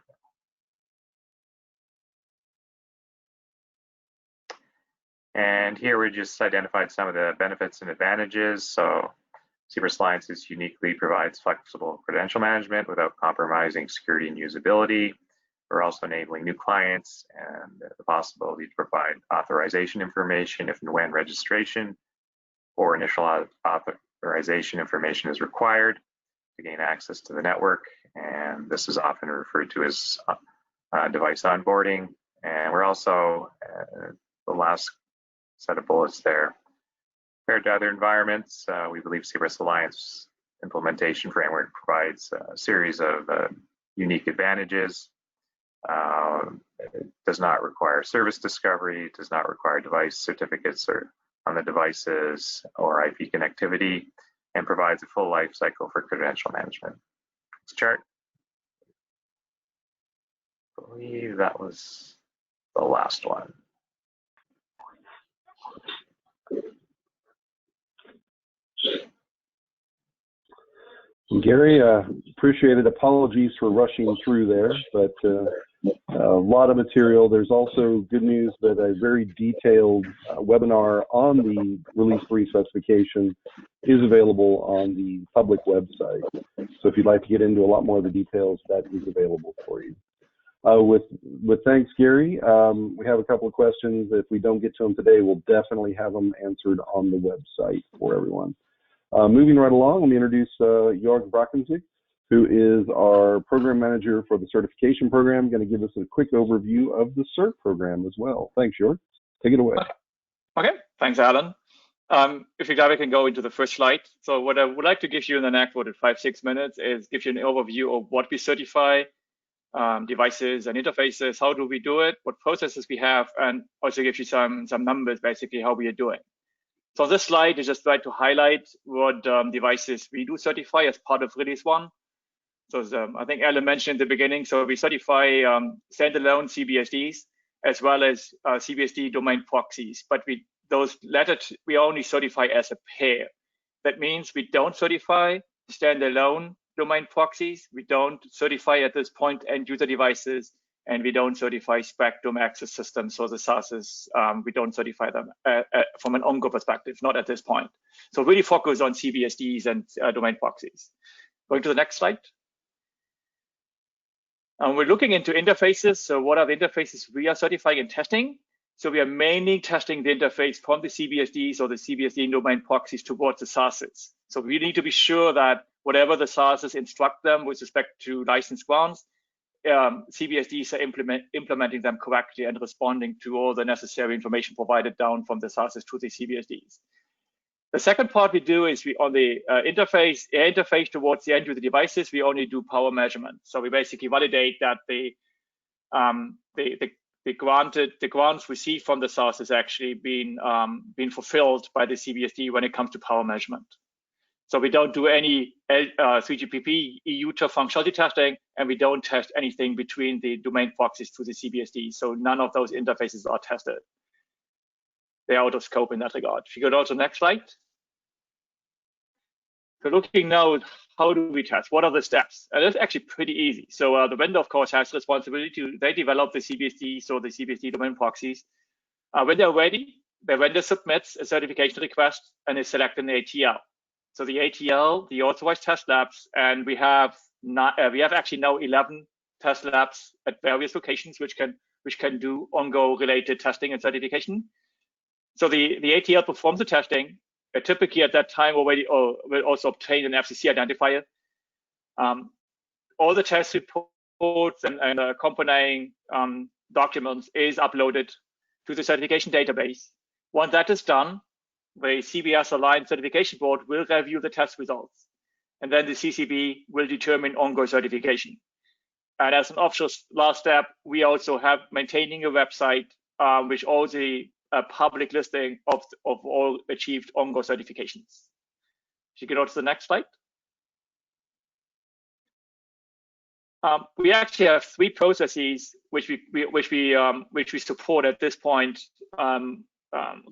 And here we just identified some of the benefits and advantages. So CBRS Alliance uniquely provides flexible credential management without compromising security and usability. We're also enabling new clients and the possibility to provide authorization information if and when registration or initial authorization information is required to gain access to the network. And this is often referred to as device onboarding. And we're also, the last set of bullets there, compared to other environments, we believe CBRS Alliance implementation framework provides a series of unique advantages. It does not require service discovery, it does not require device certificates or on the devices or IP connectivity, and provides a full life cycle for credential management. Next chart. I believe that was the last one. Gary, appreciate it. Apologies for rushing through there, but a lot of material. There's also good news that a very detailed webinar on the Release 3 specification is available on the public website. So if you'd like to get into a lot more of the details, that is available for you. With thanks, Gary. We have a couple of questions. If we don't get to them today, we'll definitely have them answered on the website for everyone. Moving right along, let me introduce Jörg Brackensig, who is our program manager for the certification program, going to give us a quick overview of the CERT program as well. Thanks, Jörg. Take it away. Okay, thanks, Alan. If you can go into the first slide. So what I would like to give you in the next 5-6 minutes is give you an overview of what we certify, devices and interfaces, how do we do it, what processes we have, and also give you some numbers, basically how we are doing. So on this slide, I just try to highlight what devices we do certify as part of Release 1. So I think Alan mentioned in the beginning, so we certify standalone CBSDs as well as CBSD domain proxies, but those latter we only certify as a pair. That means we don't certify standalone domain proxies, we don't certify at this point end user devices, and we don't certify spectrum access systems. So the SASs, we don't certify them from an OnGo perspective, not at this point. So really focus on CBSDs and domain proxies. Going to the next slide. We're looking into interfaces. So what are the interfaces we are certifying and testing? So we are mainly testing the interface from the CBSDs or the CBSD domain proxies towards the SASs. So we need to be sure that whatever the SASs instruct them with respect to license grounds, CBSDs are implementing them correctly and responding to all the necessary information provided down from the SASs to the CBSDs. The second part we do is we on the interface towards the end user devices, we only do power measurement. So we basically validate that the grants received from the SAS is actually being fulfilled by the CBSD when it comes to power measurement. So we don't do any 3GPP EU functionality testing, and we don't test anything between the domain proxies to the CBSD. So none of those interfaces are tested. They're out of scope in that regard. If you go to the next slide. So looking now, how do we test? What are the steps? And it's actually pretty easy. So the vendor, of course, has responsibility to, they develop the CBSDs or the CBSD domain proxies. When they're ready, the vendor submits a certification request and is selecting the ATL. So the ATL, the authorized test labs, and we have actually now 11 test labs at various locations which can do OnGo related testing and certification. So the ATL performs the testing. Typically at that time already will also obtain an FCC identifier. All the test reports and accompanying documents is uploaded to the certification database. Once that is done, the CBS aligned certification board will review the test results, and then the CCB will determine OnGo certification. And as an optional last step, we also have maintaining a website which also a public listing of all achieved OnGo certifications. If you go to the next slide. We actually have 3 processes which we support at this point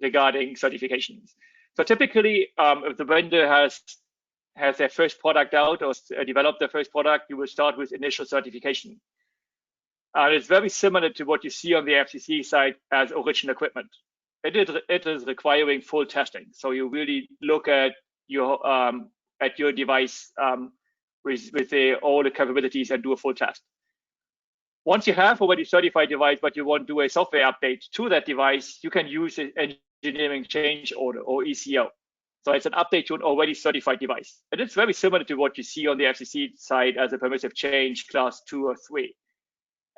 regarding certifications. So typically, if the vendor has their first product out or developed their first product, you will start with initial certification. It's very similar to what you see on the FCC side as original equipment. It is requiring full testing. So you really look at your device with all the capabilities and do a full test. Once you have already certified device, but you want to do a software update to that device, you can use an engineering change order or ECO. So it's an update to an already certified device. And it's very similar to what you see on the FCC side as a permissive change class 2 or 3.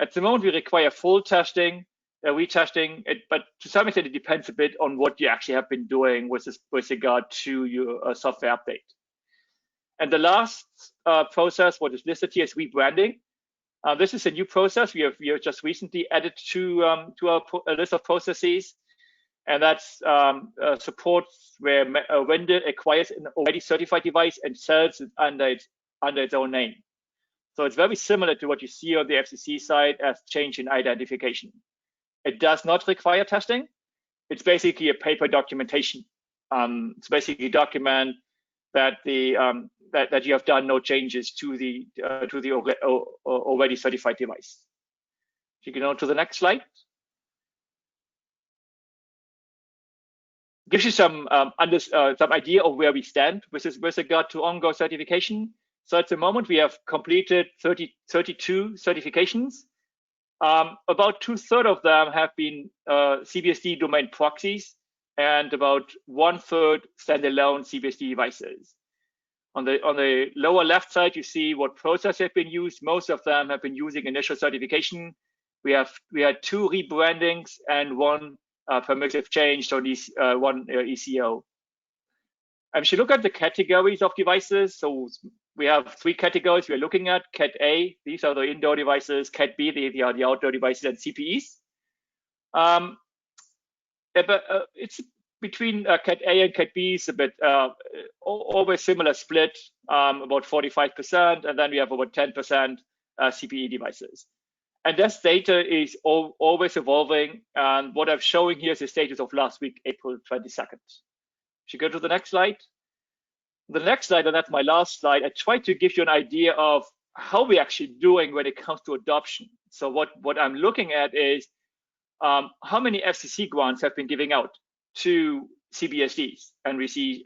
At the moment, we require full testing, retesting, but to some extent, it depends a bit on what you actually have been doing with regard to your software update. And the last process, what is listed here, is rebranding. This is a new process we have just recently added to our list of processes, and that's supports where a vendor acquires an already certified device and sells it under its own name. So it's very similar to what you see on the FCC side as change in identification. It does not require testing. It's basically a paper documentation. It's basically document that that you have done no changes to the already certified device. If you can go to the next slide. Gives you some idea of where we stand with regard to OnGo certification. So at the moment, we have completed 32 certifications. About 2/3 of them have been CBSD domain proxies, and about 1/3 standalone CBSD devices. On the lower left side, you see what process have been used. Most of them have been using initial certification. We had 2 rebrandings and 1 permissive change, so these 1 ECO. If you look at the categories of devices, so we have 3 categories we're looking at. Cat A, these are the indoor devices. Cat B, they are the outdoor devices, and CPEs. It's between Cat A and Cat B is a bit always similar split, about 45%, and then we have about 10% CPE devices. And this data is always evolving. And what I'm showing here is the status of last week, April 22nd. If you go to the next slide. The next slide, and that's my last slide, I tried to give you an idea of how we're actually doing when it comes to adoption. So what I'm looking at is how many FCC grants have been giving out to CBSDs, and we see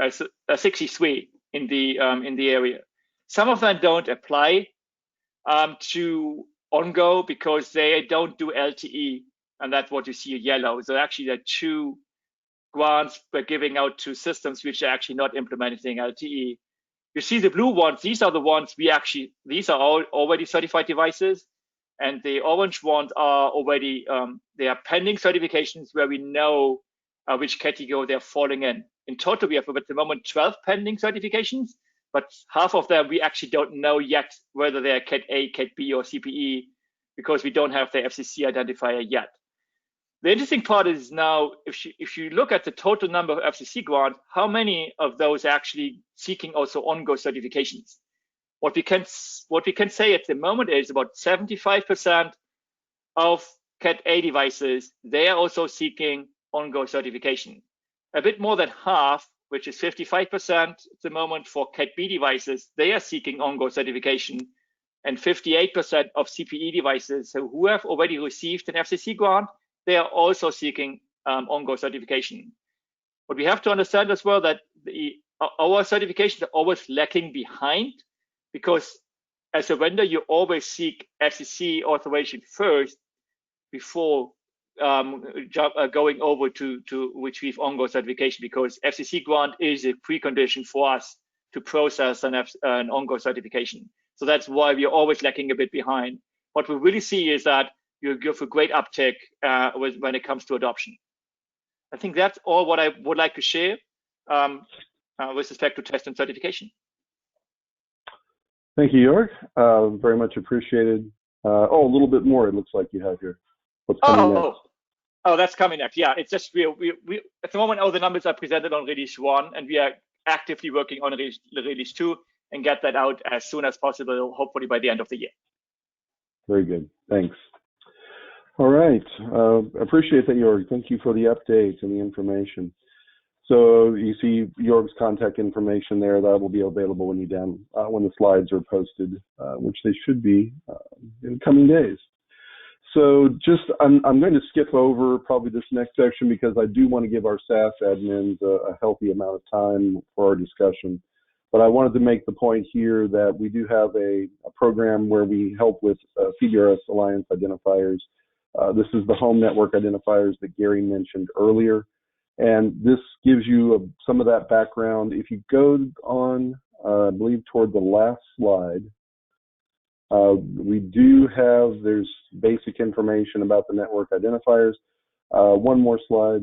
63 in the area. Some of them don't apply to OnGo because they don't do LTE, and that's what you see in yellow. So actually, there are 2 grants we're giving out to systems which are actually not implementing LTE. You see the blue ones; these are the ones these are all already certified devices, and the orange ones are already they are pending certifications where we know which category they're falling in. In total, we have at the moment 12 pending certifications, but half of them we actually don't know yet whether they're Cat A, Cat B, or CPE because we don't have the FCC identifier yet. The interesting part is now, if you look at the total number of FCC grants, how many of those are actually seeking also OnGo certifications? What we can say at the moment is about 75% of Cat A devices, they are also seeking OnGo certification. A bit more than half, which is 55% at the moment for Cat B devices, they are seeking OnGo certification, and 58% of CPE devices who have already received an FCC grant, they are also seeking OnGo certification. But we have to understand as well that our certifications are always lacking behind, because as a vendor, you always seek FCC authorization first before going over to retrieve OnGo certification, because FCC grant is a precondition for us to process an OnGo certification. So that's why we are always lacking a bit behind. What we really see is that you give a great uptick when it comes to adoption. I think that's all what I would like to share with respect to test and certification. Thank you, Jörg. Very much appreciated. A little bit more it looks like you have here. What's coming next? Oh, that's coming next. Yeah, it's just we at the moment all the numbers are presented on release 1, and we are actively working on release 2 and get that out as soon as possible, hopefully by the end of the year. Very good. Thanks. All right. Appreciate that, Jörg. Thank you for the updates and the information. So you see Jörg's contact information there. That will be available when when the slides are posted, which they should be in coming days. So I'm going to skip over probably this next section because I do want to give our SAS admins a healthy amount of time for our discussion. But I wanted to make the point here that we do have a program where we help with CBRS Alliance identifiers. This is the home network identifiers that Gary mentioned earlier. And this gives you some of that background. If you go on, I believe, toward the last slide, we do have, there's basic information about the network identifiers. One more slide.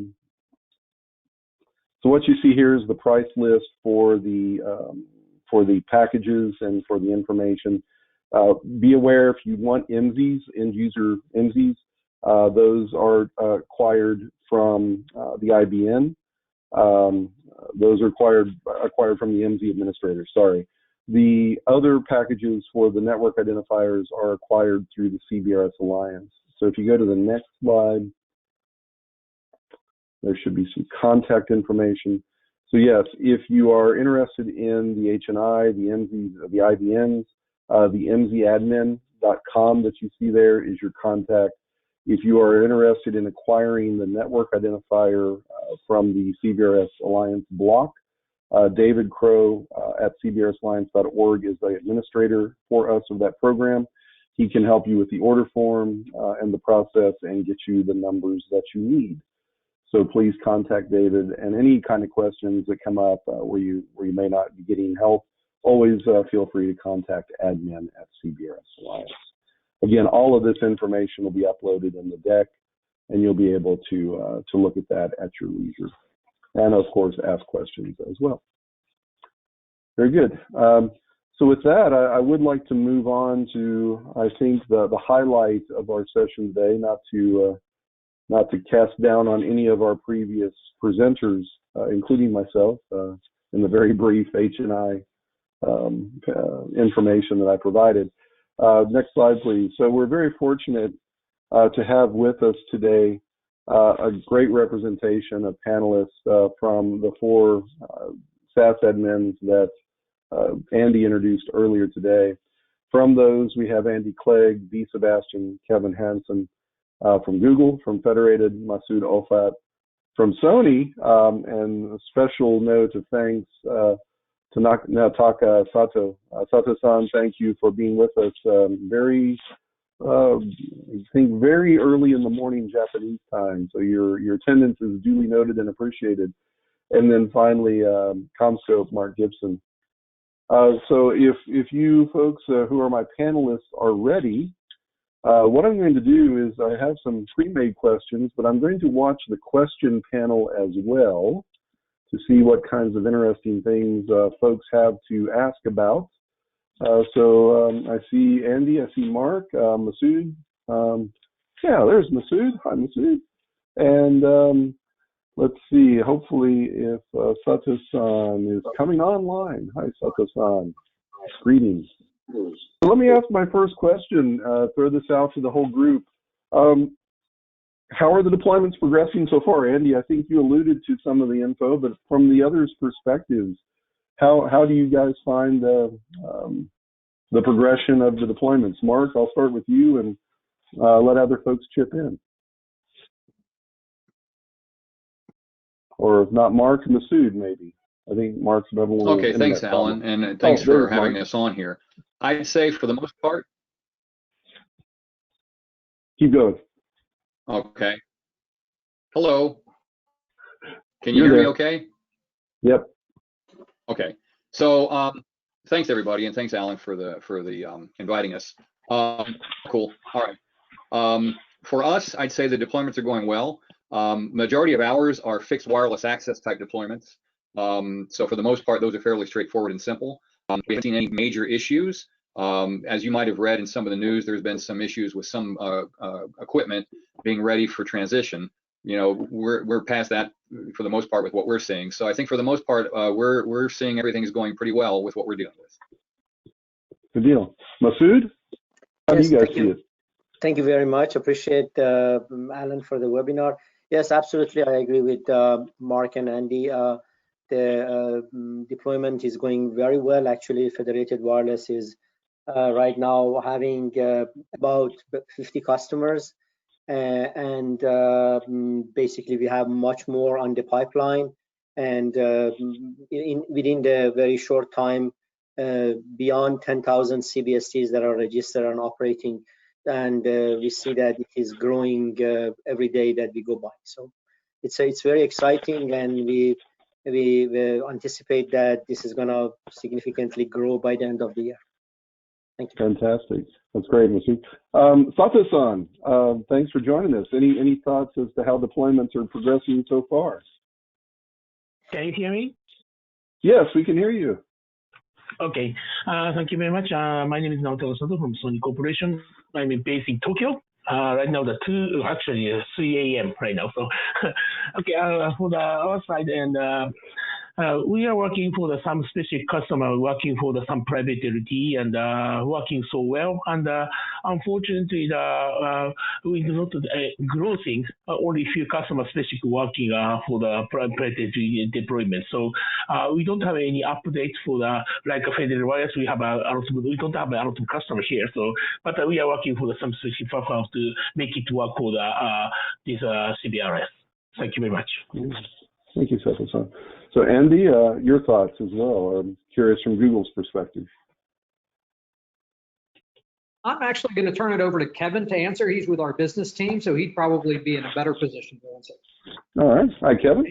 So what you see here is the price list for the packages and for the information. Be aware if you want MZs, end user MZs, those are acquired from the IBN. Those are acquired from the MZ administrator, sorry. The other packages for the network identifiers are acquired through the CBRS Alliance. So if you go to the next slide, there should be some contact information. So yes, if you are interested in the HNI, the MZ, the IBNs, the mzadmin.com that you see there is your contact. If you are interested in acquiring the network identifier from the CBRS Alliance block, David Crow at cbrsalliance.org is the administrator for us of that program. He can help you with the order form and the process and get you the numbers that you need. So please contact David, and any kind of questions that come up where you may not be getting help, always feel free to contact admin at CBRS Alliance. Again, all of this information will be uploaded in the deck, and you'll be able to look at that at your leisure. And of course, ask questions as well. Very good. So with that, I would like to move on to, I think, the highlight of our session today, not to cast down on any of our previous presenters, including myself, in the very brief H&I information that I provided. Next slide, please. So we're very fortunate to have with us today a great representation of panelists from the 4 SAS admins that Andy introduced earlier today. From those, we have Andy Clegg, B. Sebastian, Kevin Hansen from Google, from Federated, Masood Olfat, from Sony, and a special note of thanks to Nataka Sato. Sato-san, thank you for being with us I think very early in the morning Japanese time. So your attendance is duly noted and appreciated. And then finally, CommScope, Mark Gibson. So if you folks who are my panelists are ready, what I'm going to do is I have some pre-made questions, but I'm going to watch the question panel as well to see what kinds of interesting things folks have to ask about. So I see Andy, I see Mark, Masood. Yeah, there's Masood. Hi, Masood. And let's see, hopefully if Sato-san is coming online. Hi, Sato-san. Greetings. So let me ask my first question, throw this out to the whole group. How are the deployments progressing so far? Andy, I think you alluded to some of the info, but from the others' perspectives, how do you guys find the progression of the deployments? Mark, I'll start with you and let other folks chip in. Or if not Mark, Masood maybe. I think Mark's about a little. Okay, thanks, Alan, and thanks for having us on here. I'd say for the most part. Keep going. Okay. Hello. Can you hear me okay? Yep. Okay. So thanks everybody, and thanks Alan for the inviting us. Cool. All right. For us, I'd say the deployments are going well. Majority of ours are fixed wireless access type deployments. So for the most part, those are fairly straightforward and simple. We haven't seen any major issues. As you might have read in some of the news, there's been some issues with some equipment being ready for transition. You know, we're past that for the most part with what we're seeing. So I think for the most part, we're seeing everything is going pretty well with what we're dealing with. Good deal. Masood, how do you guys see it? Thank you very much. Appreciate Alan for the webinar. Yes, absolutely. I agree with Mark and Andy. The deployment is going very well. Actually, Federated Wireless is right now having about 50 customers, and basically we have much more on the pipeline. And within the very short time, beyond 10,000 CBSDs that are registered and operating. And we see that it is growing every day that we go by. So it's very exciting, and we anticipate that this is going to significantly grow by the end of the year. Thank you. Fantastic. That's great, Masood. Sato-san, thanks for joining us. Any thoughts as to how deployments are progressing so far? Can you hear me? Yes, we can hear you. Okay. Thank you very much. My name is Naoto Sato from Sony Corporation. I'm based in Tokyo. Right now, 3 a.m. right now. So, okay, for our side, and we are working for some specific customer, working for some private LTE, and working so well. And unfortunately, we do not grow things. Only few customer specific working for the private LTE deployment. So we don't have any updates for like a Federated Wireless. We don't have a lot of customers here. So, but we are working for some specific platforms to make it work for this CBRS. Thank you very much. Thank you, Sato-san. So Andy, your thoughts as well. I'm curious from Google's perspective. I'm actually going to turn it over to Kevin to answer. He's with our business team, so he'd probably be in a better position to answer. All right. Hi, Kevin.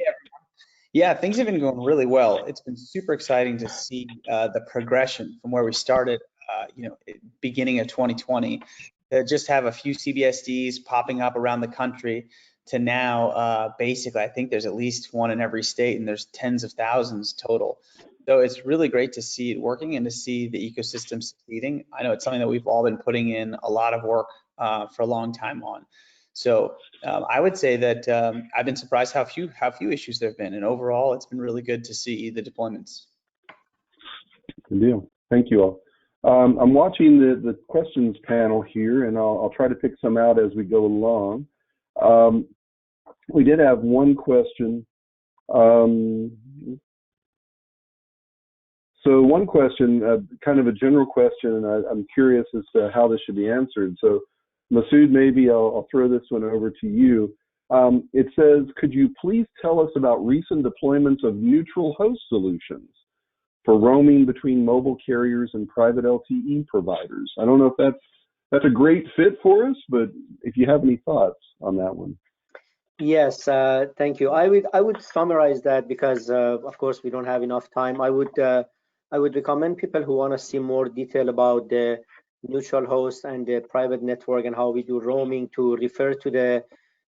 Yeah, things have been going really well. It's been super exciting to see the progression from where we started, beginning of 2020, to just have a few CBSDs popping up around the country to now, basically, I think there's at least one in every state, and there's tens of thousands total. So it's really great to see it working and to see the ecosystem succeeding. I know it's something that we've all been putting in a lot of work for a long time on. So I would say that I've been surprised how few issues there have been, and overall, it's been really good to see the deployments. Good deal. Thank you all. I'm watching the questions panel here, and I'll try to pick some out as we go along. We did have one question. So one question, kind of a general question, and I'm curious as to how this should be answered. So Masood, maybe I'll throw this one over to you. It says, could you please tell us about recent deployments of neutral host solutions for roaming between mobile carriers and private LTE providers? I don't know if that's a great fit for us, but if you have any thoughts on that one. Yes, thank you. I would summarize that because, of course, we don't have enough time. I would recommend people who want to see more detail about the neutral host and the private network and how we do roaming to refer to the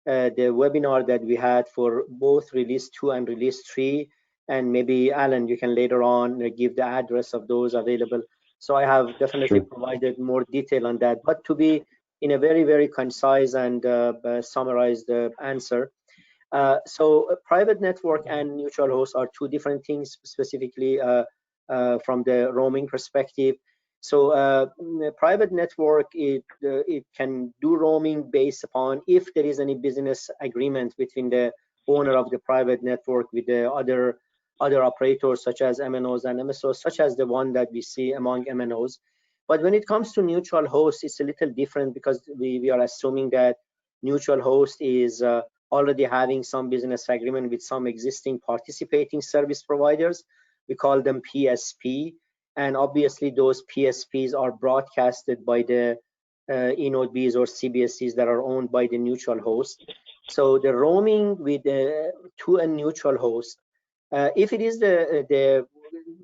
webinar that we had for both release 2 and release 3. And maybe Alan, you can later on give the address of those available. So I have definitely provided more detail on that, but to be in a very, very concise and summarized answer. So private network and neutral host are two different things, specifically from the roaming perspective. So private network, it can do roaming based upon if there is any business agreement between the owner of the private network with the other operators such as MNOs and MSOs, such as the one that we see among MNOs. But when it comes to neutral host, it's a little different because we are assuming that neutral host is already having some business agreement with some existing participating service providers. We call them PSP. And obviously, those PSPs are broadcasted by the eNodeBs or CBSDs that are owned by the neutral host. So the roaming with to a neutral host, if it is the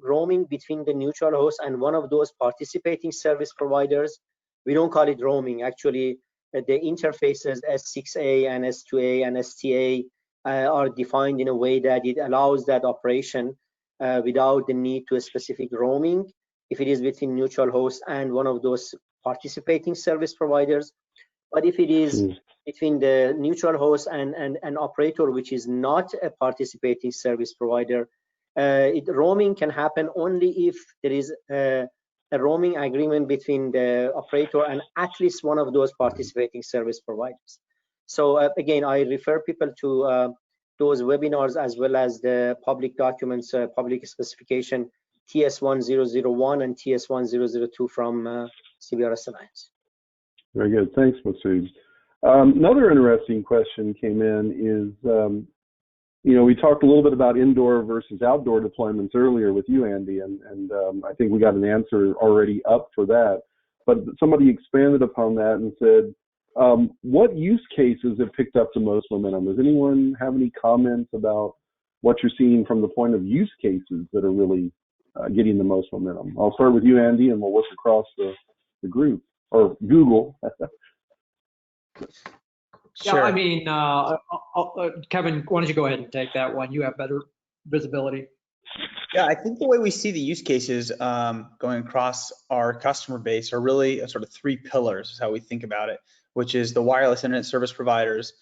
roaming between the neutral host and one of those participating service providers, we don't call it roaming. Actually, the interfaces S6A and S2A and STA are defined in a way that it allows that operation without the need to a specific roaming if it is between neutral host and one of those participating service providers. But if it is between the neutral host and an operator which is not a participating service provider, roaming can happen only if there is a roaming agreement between the operator and at least one of those participating service providers. So again, I refer people to those webinars as well as the public documents, public specification TS1001 and TS1002 from CBRS Alliance. Very good. Thanks, Masood. Another interesting question came in is, we talked a little bit about indoor versus outdoor deployments earlier with you, Andy, and I think we got an answer already up for that. But somebody expanded upon that and said, what use cases have picked up the most momentum? Does anyone have any comments about what you're seeing from the point of use cases that are really getting the most momentum? I'll start with you, Andy, and we'll work across the group, or Google. Yeah, I mean, Kevin, why don't you go ahead and take that one? You have better visibility. Yeah, I think the way we see the use cases going across our customer base are really sort of three pillars is how we think about it, which is the wireless internet service providers,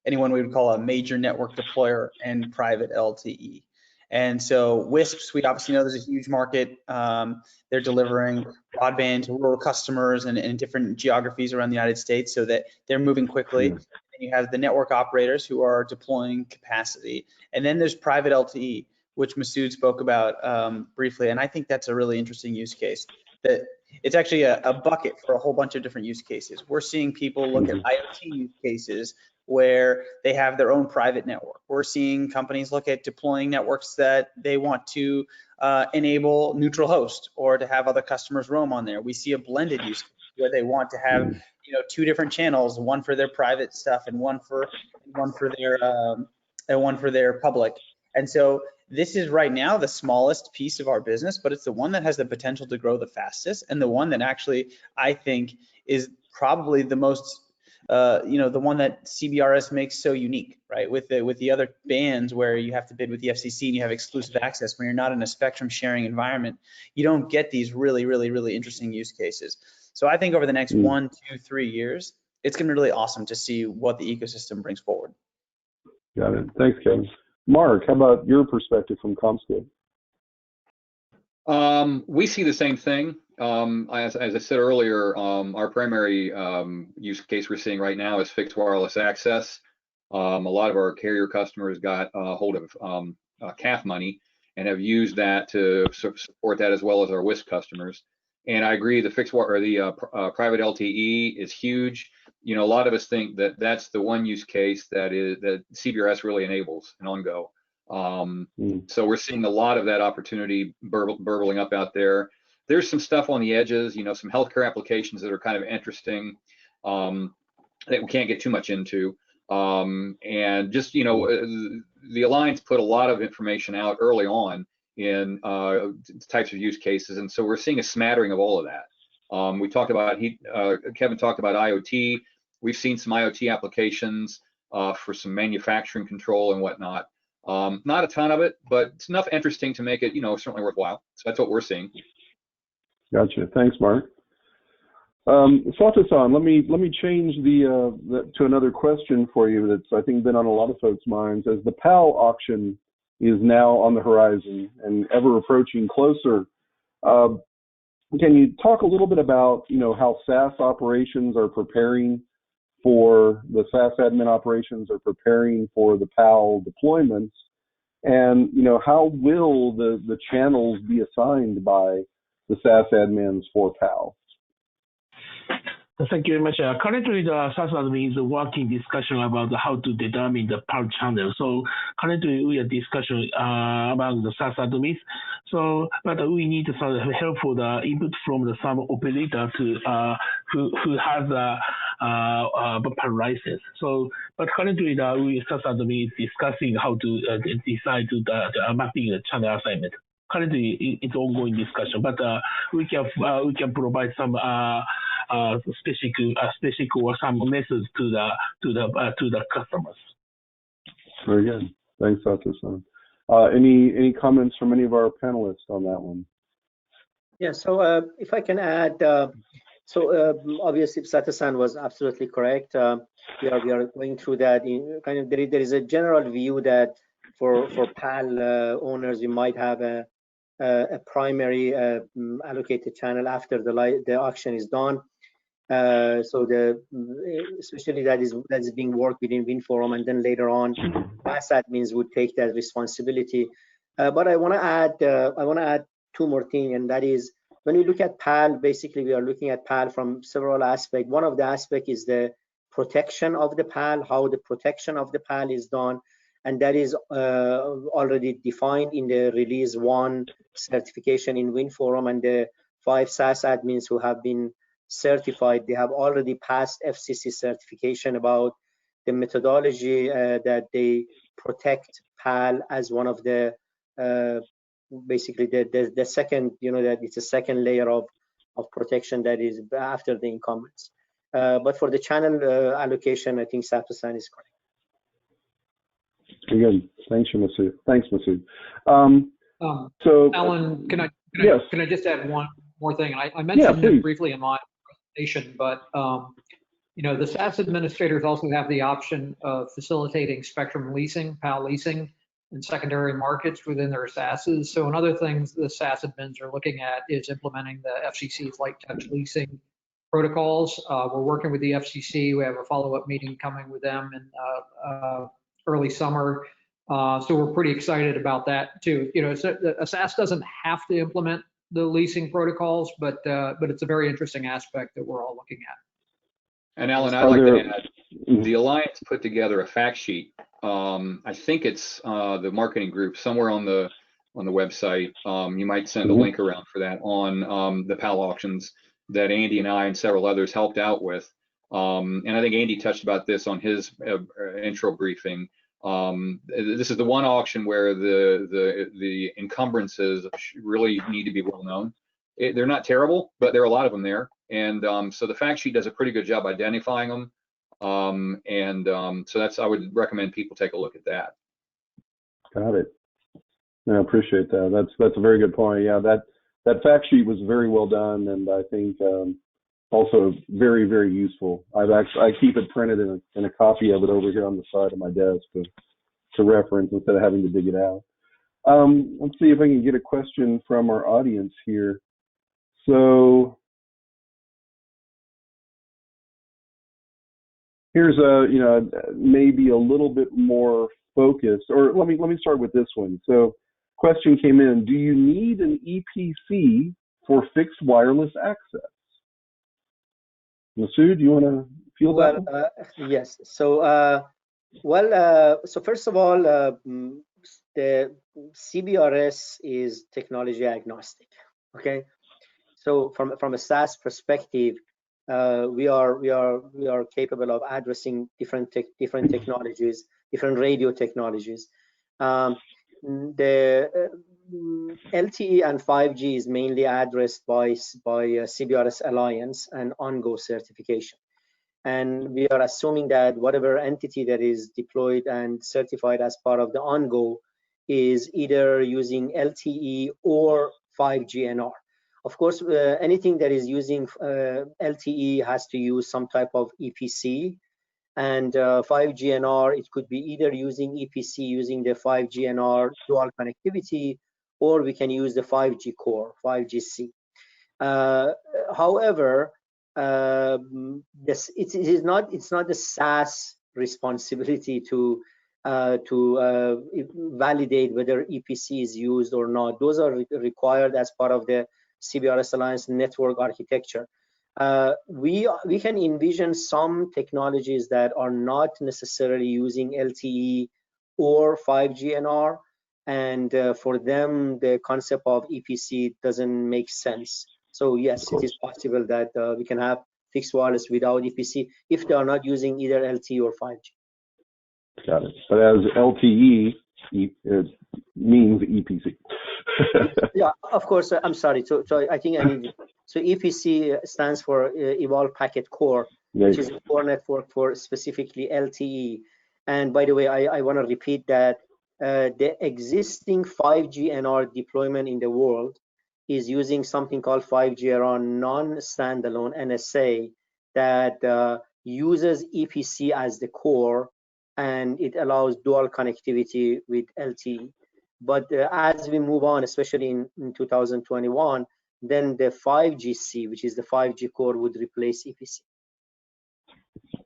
anyone we would call a major network deployer, and private LTE. And so WISPs, we obviously know there's a huge market. They're delivering broadband to rural customers and in different geographies around the United States so that they're moving quickly. And you have the network operators who are deploying capacity. And then there's private LTE, which Masood spoke about briefly. And I think that's a really interesting use case. That it's actually a bucket for a whole bunch of different use cases. We're seeing people look at IoT use cases where they have their own private network. We're seeing companies look at deploying networks that they want to enable neutral host or to have other customers roam on there. We see a blended use case where they want to have, you know, 2 different channels, one for their private stuff and one for their public. And so this is right now the smallest piece of our business, but it's the one that has the potential to grow the fastest, and the one that actually I think is probably the most, you know, the one that CBRS makes so unique, right? With the other bands where you have to bid with the FCC and you have exclusive access, when you're not in a spectrum sharing environment, you don't get these really interesting use cases. So I think over the next 1, 2, 3 years, it's going to be really awesome to see what the ecosystem brings forward. Got it. Thanks, Kevin. Mark, how about your perspective from CommScope? We see the same thing. As I said earlier, our primary use case we're seeing right now is fixed wireless access. A lot of our carrier customers got a hold of CAF money and have used that to support that, as well as our WISP customers. And I agree, the private LTE is huge. You know, a lot of us think that that's the one use case that CBRS really enables in OnGo. So we're seeing a lot of that opportunity burbling up out there. There's some stuff on the edges, you know, some healthcare applications that are kind of interesting that we can't get too much into. And just, you know, the Alliance put a lot of information out early on in types of use cases, and so we're seeing a smattering of all of that. We talked about, Kevin talked about IoT. We've seen some IoT applications for some manufacturing control and whatnot. Not a ton of it, but it's enough interesting to make it, you know, certainly worthwhile. So that's what we're seeing. Gotcha. Thanks, Mark. Sato-san, let me change to another question for you that's, I think, been on a lot of folks' minds. As the PAL auction is now on the horizon and ever approaching closer, can you talk a little bit about, you know, how SAS operations are preparing for the SAS admin operations are preparing for the PAL deployments, and, you know, how will the channels be assigned by the SAS admins for PAL? Thank you very much. Currently, the SAS admin is working discussion about how to determine the PAL channel. So currently, we are discussing among the SAS admins. So, but we need some help for the input from the some operator who has a PAL license. So, but currently, we SAS admin is discussing how to decide to the mapping the channel assignment. Currently, it's ongoing discussion, but we can provide some specific or some methods to the customers. Very good. Thanks, Sato-san. Any comments from any of our panelists on that one? Yeah. So if I can add, obviously Sato-san was absolutely correct. We are going through that. Kind of there is a general view that for PAL owners, you might have a primary allocated channel after the auction is done. So especially that is being worked within WinnForum, and then later on, SAS admins would take that responsibility. But I want to add 2 more things, and that is, when we look at PAL, basically we are looking at PAL from several aspects. One of the aspects is the protection of the PAL, how the protection of the PAL is done, and that is already defined in the release 1 certification in WinnForum, and the 5 SAS admins who have been certified, they have already passed FCC certification about the methodology that they protect PAL as one of the basically the second, you know, that it's a second layer of protection that is after the incumbents. But for the channel allocation, I think Sato-san is correct. Again, thanks, Masood. Thanks, Masood. So, Alan, can I just add one more thing? I mentioned it briefly in my presentation, but you know, the SAS administrators also have the option of facilitating spectrum leasing, PAL leasing, in secondary markets within their SASs. So, another things the SAS admins are looking at is implementing the FCC's light touch leasing protocols. We're working with the FCC. We have a follow-up meeting coming with them in early summer. So we're pretty excited about that too. You know, a SAS doesn't have to implement leasing protocols, but it's a very interesting aspect that we're all looking at. And Alan, I'd like to add, the Alliance put together a fact sheet. I think it's the marketing group somewhere on the website. You might send a link around for that on the PAL auctions that Andy and I and several others helped out with. And I think Andy touched about this on his intro briefing. This is the one auction where the encumbrances really need to be well known. They're not terrible, but there are a lot of them there. And so the fact sheet does a pretty good job identifying them. So I would recommend people take a look at that. Got it. I appreciate that. That's a very good point. Yeah, that fact sheet was very well done, and I think also very, very useful. I keep it printed in a copy of it over here on the side of my desk to reference instead of having to dig it out. Let's see if I can get a question from our audience here. So here's maybe a little bit more focused, or let me start with this one. So question came in: do you need an EPC for fixed wireless access? Masood, do you want to field that one? Yes. So so first of all, the CBRS is technology agnostic. Okay. So from a SAS perspective, we are capable of addressing different technologies, different radio technologies. The LTE and 5G is mainly addressed by CBRS Alliance and OnGo certification. And we are assuming that whatever entity that is deployed and certified as part of the OnGo is either using LTE or 5G NR. Of course, anything that is using LTE has to use some type of EPC, and 5G NR, it could be either using EPC, using the 5G NR dual connectivity, or we can use the 5G core, 5GC. However, it's not the SAS responsibility to validate whether EPC is used or not. Those are required as part of the CBRS Alliance network architecture. We can envision some technologies that are not necessarily using LTE or 5G NR, and for them the concept of EPC doesn't make sense. So yes, it is possible that we can have fixed wireless without EPC if they are not using either LTE or 5G. Got it. But as LTE, it means EPC. Yeah, of course. I'm sorry. So I think I need. So EPC stands for Evolved Packet Core, which is a core network for specifically LTE. And by the way, I want to repeat that the existing 5G NR deployment in the world is using something called 5G NR non-standalone NSA that uses EPC as the core, and it allows dual connectivity with LTE. But as we move on, especially in 2021, then the 5GC, which is the 5G core, would replace EPC.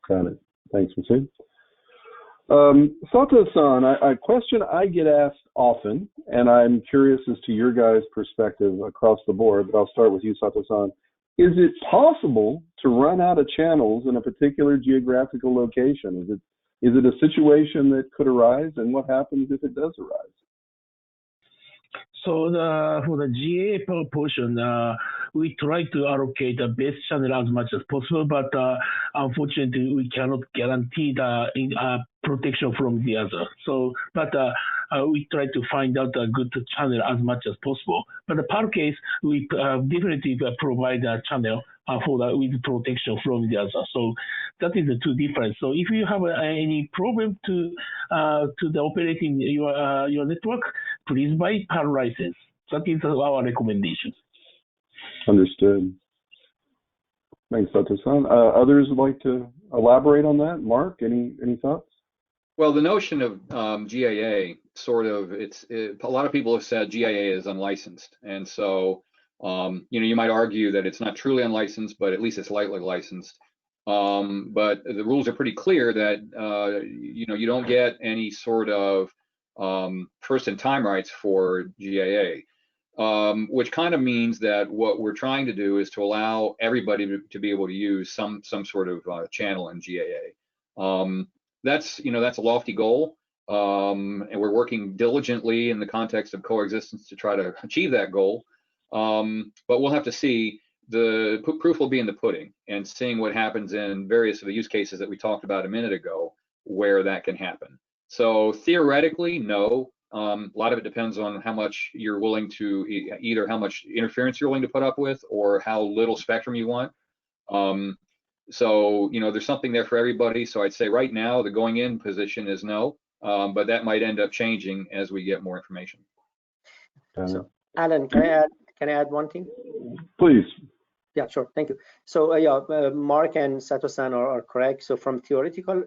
Got it. Thanks, Masood. Sato-san, a question I get asked often, and I'm curious as to your guys' perspective across the board, but I'll start with you, Sato-san. Is it possible to run out of channels in a particular geographical location? Is it a situation that could arise, and what happens if it does arise? So for the GA portion, we try to allocate the best channel as much as possible, but unfortunately, we cannot guarantee the protection from the other. So, but we try to find out a good channel as much as possible. But the PAL case, we definitely provide a channel with protection from the other. So that is the two difference. So if you have any problem to the operating your network, please buy PAL license. That is our recommendation. Understood. Thanks, Sato-san. Others would like to elaborate on that? Mark, any thoughts? Well, the notion of GAA, sort of, a lot of people have said GAA is unlicensed, and so you might argue that it's not truly unlicensed, but at least it's lightly licensed. But the rules are pretty clear that you don't get any sort of first-in-time rights for GAA. which kind of means that what we're trying to do is to allow everybody to be able to use some sort of channel in GAA. That's a lofty goal, and we're working diligently in the context of coexistence to try to achieve that goal. But we'll have to see. The proof will be in the pudding, and seeing what happens in various of the use cases that we talked about a minute ago, where that can happen. So theoretically, no. A lot of it depends on how much you're willing to, either how much interference you're willing to put up with, or how little spectrum you want. So there's something there for everybody. So I'd say right now the going in position is no, but that might end up changing as we get more information. So, Alan, can I add one thing? Please. Yeah, sure. Thank you. So Mark and Sato-san are correct. So from theoretical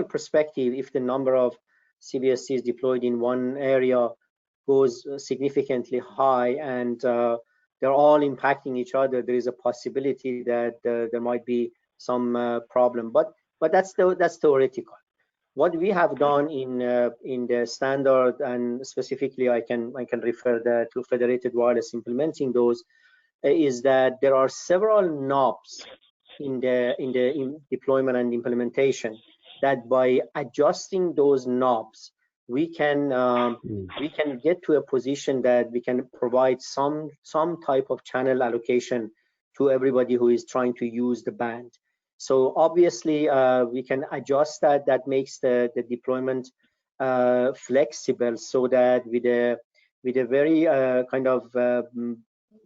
perspective, if the number of CBSDs deployed in one area goes significantly high and they're all impacting each other, there is a possibility that there might be some problem. But that's theoretical. What we have done in the standard, and specifically I can refer that to Federated Wireless implementing those, is that there are several knobs in the deployment and implementation that by adjusting those knobs, we can get to a position that we can provide some type of channel allocation to everybody who is trying to use the band. So obviously we can adjust that. That makes the deployment flexible, so that with a very kind of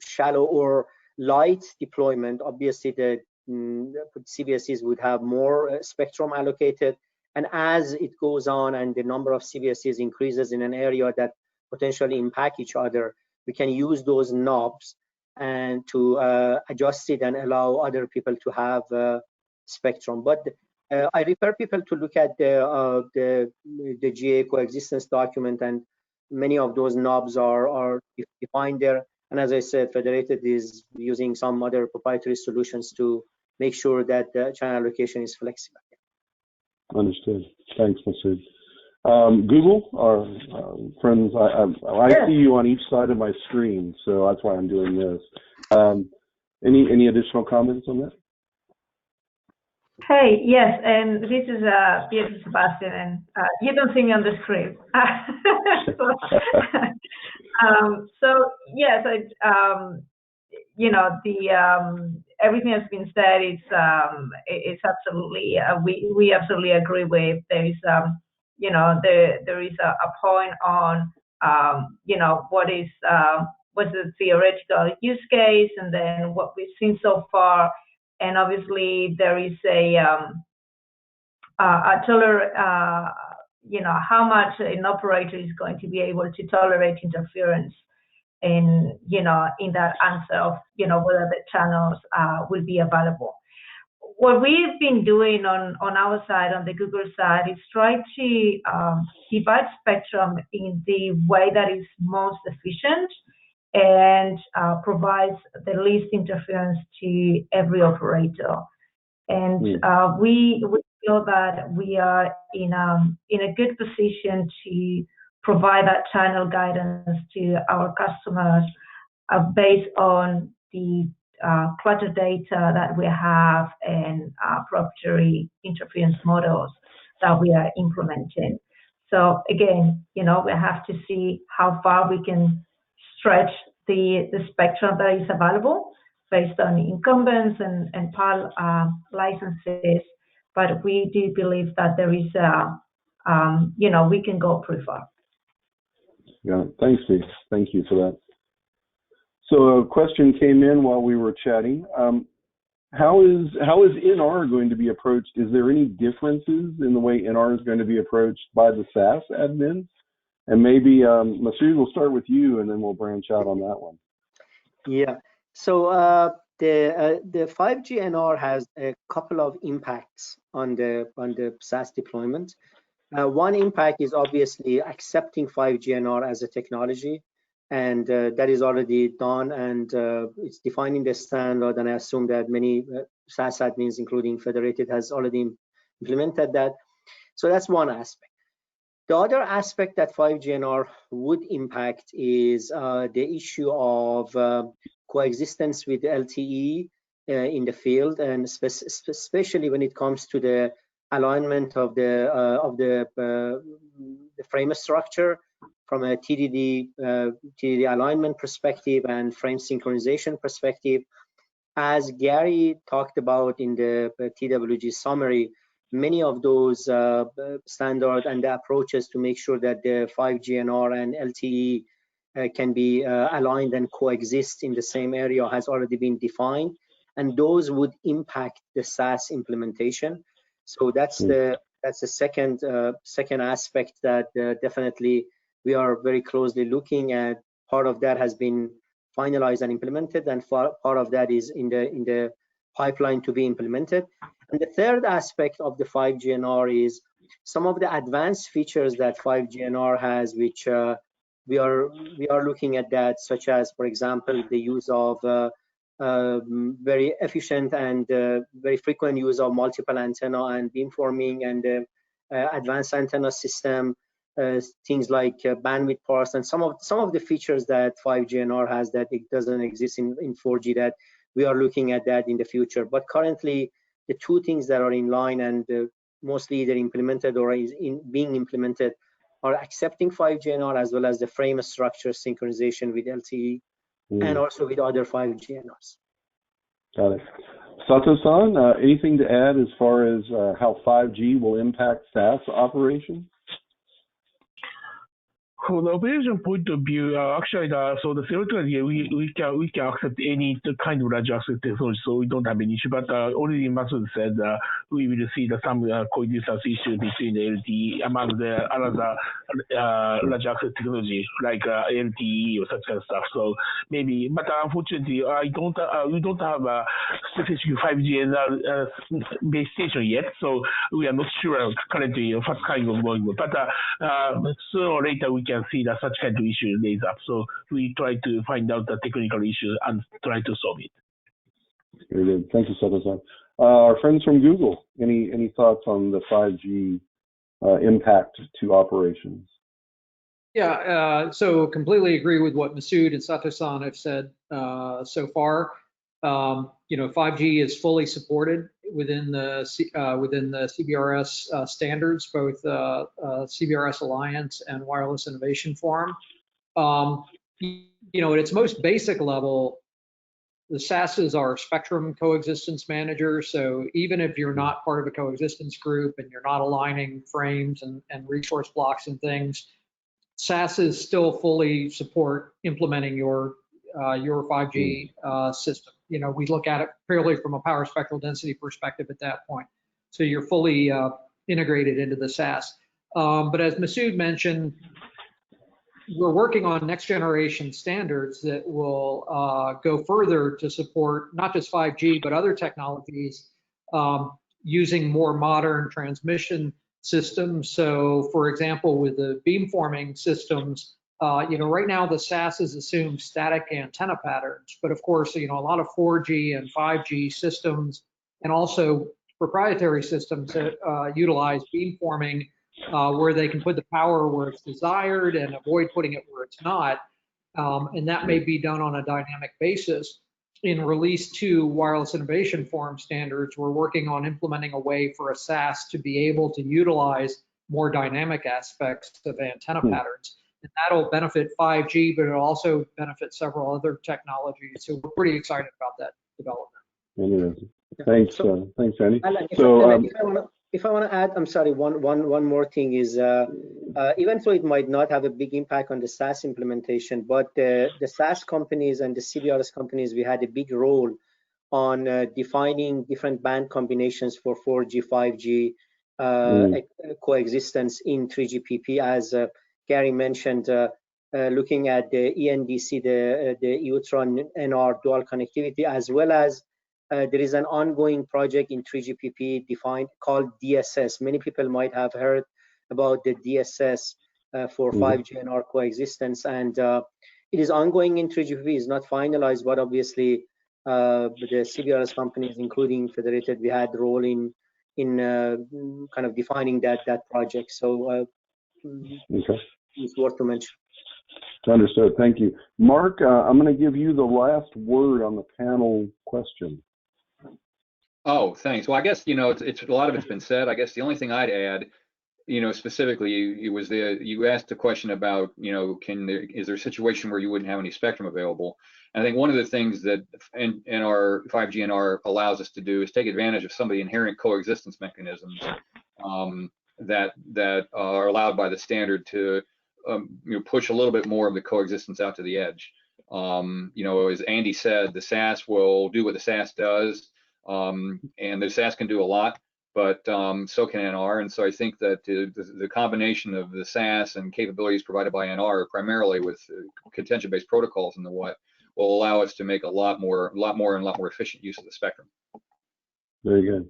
shallow or light deployment, obviously the CBSDs would have more spectrum allocated, and as it goes on and the number of CBSDs increases in an area that potentially impact each other, we can use those knobs and to adjust it and allow other people to have spectrum. But I refer people to look at the GA coexistence document, and many of those knobs are defined there. And as I said, Federated is using some other proprietary solutions to make sure that the channel allocation is flexible. Understood. Thanks, Masood. Google, our friends, I see you on each side of my screen, so that's why I'm doing this. Any additional comments on that? Hey, yes, and this is Beatrice Sebastian, and you don't see me on the screen. So yes, everything has been said. It's absolutely we absolutely agree with. There is there is a point on what's the theoretical use case, and then what we've seen so far. And obviously there is how much an operator is going to be able to tolerate interference in that answer of whether the channels will be available. What we've been doing on our side, on the Google side, is try to divide spectrum in the way that is most efficient and provides the least interference to every operator. And we feel that we are in a good position to provide that channel guidance to our customers based on the clutter data that we have and proprietary interference models that we are implementing. So again, we have to see how far we can stretch the spectrum that is available based on incumbents and PAL licenses, but we do believe that there is we can go pretty far. Yeah, thanks, Steve. Thank you for that. So a question came in while we were chatting. How is NR going to be approached? Is there any differences in the way NR is going to be approached by the SAS admins? And maybe Masood, we'll start with you, and then we'll branch out on that one. Yeah. So the 5G NR has a couple of impacts on the SAS deployment. One impact is obviously accepting 5G NR as a technology, and that is already done, and it's defining the standard. And I assume that many SAS admins, including Federated, has already implemented that. So that's one aspect. The other aspect that 5G NR would impact is the issue of coexistence with LTE in the field, and especially when it comes to the alignment of the frame structure from a TDD alignment perspective and frame synchronization perspective. As Gary talked about in the TWG summary, many of those standards and the approaches to make sure that the 5G NR and LTE can be aligned and coexist in the same area has already been defined, and those would impact the SAS implementation. So that's the second aspect that definitely we are very closely looking at. Part of that has been finalized and implemented, and part of that is in the pipeline to be implemented. And the third aspect of the 5G NR is some of the advanced features that 5G NR has, which we are looking at that, such as, for example, the use of very efficient and very frequent use of multiple antenna and beamforming and advanced antenna system, things like bandwidth parse, and some of the features that 5G NR has that it doesn't exist in 4G, that we are looking at that in the future. But currently, the two things that are in line and mostly either implemented or is being implemented are accepting 5G NR, as well as the frame structure synchronization with LTE and also with other 5G NRs. Got it. Sato-san, anything to add as far as how 5G will impact SAS operations? From the operation point of view, actually, so the theoretically we can accept any kind of radio access technology, so we don't have any issue. But already Masood said we will see some coexistence issue between LTE among the other radio access technology like LTE or such kind of stuff. So maybe, but unfortunately, we don't have a specific 5G base station yet, so we are not sure currently what kind of going on. But sooner or later we can see that such kind of issue lays up. So we try to find out the technical issue and try to solve it. Very good. Thank you, Sato-san. Our friends from Google, any thoughts on the 5G impact to operations? Yeah, so completely agree with what Masood and Sato-san have said so far. 5G is fully supported within the CBRS standards, both CBRS Alliance and Wireless Innovation Forum. At its most basic level, the SASs are spectrum coexistence managers. So even if you're not part of a coexistence group and you're not aligning frames and resource blocks and things, SASs still fully support implementing your 5G system. We look at it purely from a power spectral density perspective at that point. So you're fully integrated into the SAS. But as Masood mentioned, we're working on next generation standards that will go further to support not just 5G, but other technologies using more modern transmission systems. So for example, with the beamforming systems, right now the SASs assume static antenna patterns, but of course, a lot of 4G and 5G systems and also proprietary systems that utilize beamforming where they can put the power where it's desired and avoid putting it where it's not. And that may be done on a dynamic basis. In Release 2 Wireless Innovation Forum standards, we're working on implementing a way for a SAS to be able to utilize more dynamic aspects of antenna patterns. And that'll benefit 5G, but it'll also benefit several other technologies. So we're pretty excited about that development. Thanks, thanks, Andy. If I want to add, I'm sorry, one more thing is, even though it might not have a big impact on the SAS implementation, but the SAS companies and the CBRS companies, we had a big role on defining different band combinations for 4G, 5G coexistence in 3GPP, as Gary mentioned, looking at the ENDC, the Eutron NR dual connectivity, as well as there is an ongoing project in 3GPP defined called DSS. Many people might have heard about the DSS for 5G NR coexistence, and it is ongoing in 3GPP. It's not finalized, but obviously the CBRS companies, including Federated, we had a role in kind of defining that project. So Okay. It's worth to mention. Understood. Thank you. Mark, I'm going to give you the last word on the panel question. Oh, thanks. Well, I guess, it's a lot of it's been said. I guess the only thing I'd add, specifically, you asked the question about, is there a situation where you wouldn't have any spectrum available? And I think one of the things that NR 5G NR allows us to do is take advantage of some of the inherent coexistence mechanisms that are allowed by the standard to push a little bit more of the coexistence out to the edge. As Andy said, the SAS will do what the SAS does, and the SAS can do a lot, but so can NR. And so I think that the combination of the SAS and capabilities provided by NR, primarily with contention-based protocols and the what, will allow us to make a lot more efficient use of the spectrum. Very good.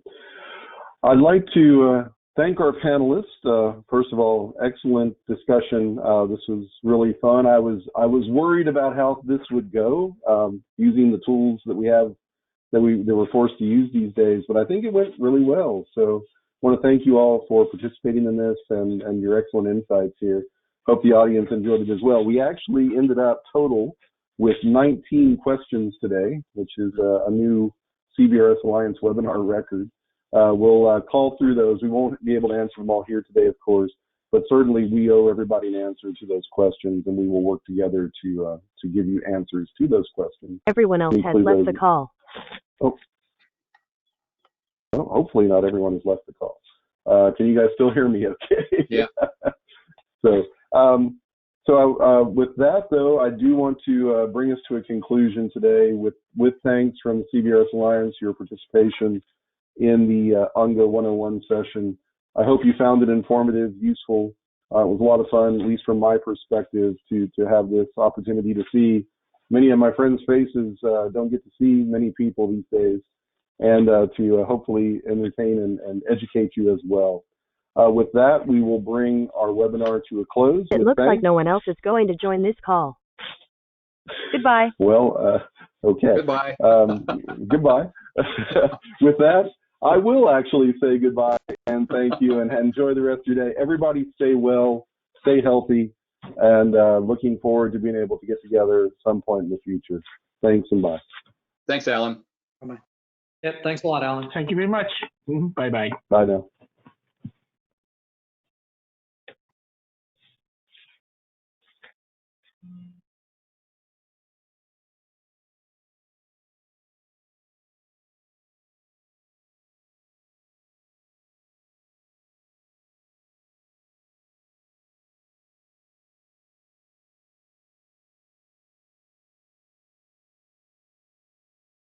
I'd like to thank our panelists. First of all, excellent discussion. This was really fun. I was worried about how this would go using the tools that we have that we're forced to use these days, but I think it went really well. So I want to thank you all for participating in this and your excellent insights here. Hope the audience enjoyed it as well. We actually ended up total with 19 questions today, which is a new CBRS Alliance webinar record. We'll call through those. We won't be able to answer them all here today, of course, but certainly we owe everybody an answer to those questions, and we will work together to give you answers to those questions. Everyone else has left the call. Oh. Well, hopefully not everyone has left the call. Can you guys still hear me okay? Yeah. So with that, though, I do want to bring us to a conclusion today with thanks from the CBRS Alliance, your participation in the OnGo 101 session. I hope you found it informative, useful. It was a lot of fun, at least from my perspective, to have this opportunity to see many of my friends' faces. Don't get to see many people these days, and to hopefully entertain and educate you as well. With that, we will bring our webinar to a close. It looks like no one else is going to join this call. Goodbye. Well, okay. Goodbye. Goodbye. With that, I will actually say goodbye and thank you, and enjoy the rest of your day. Everybody stay well, stay healthy, and looking forward to being able to get together at some point in the future. Thanks and bye. Thanks, Alan. Bye-bye. Yep, thanks a lot, Alan. Thank you very much. Bye-bye. Bye now.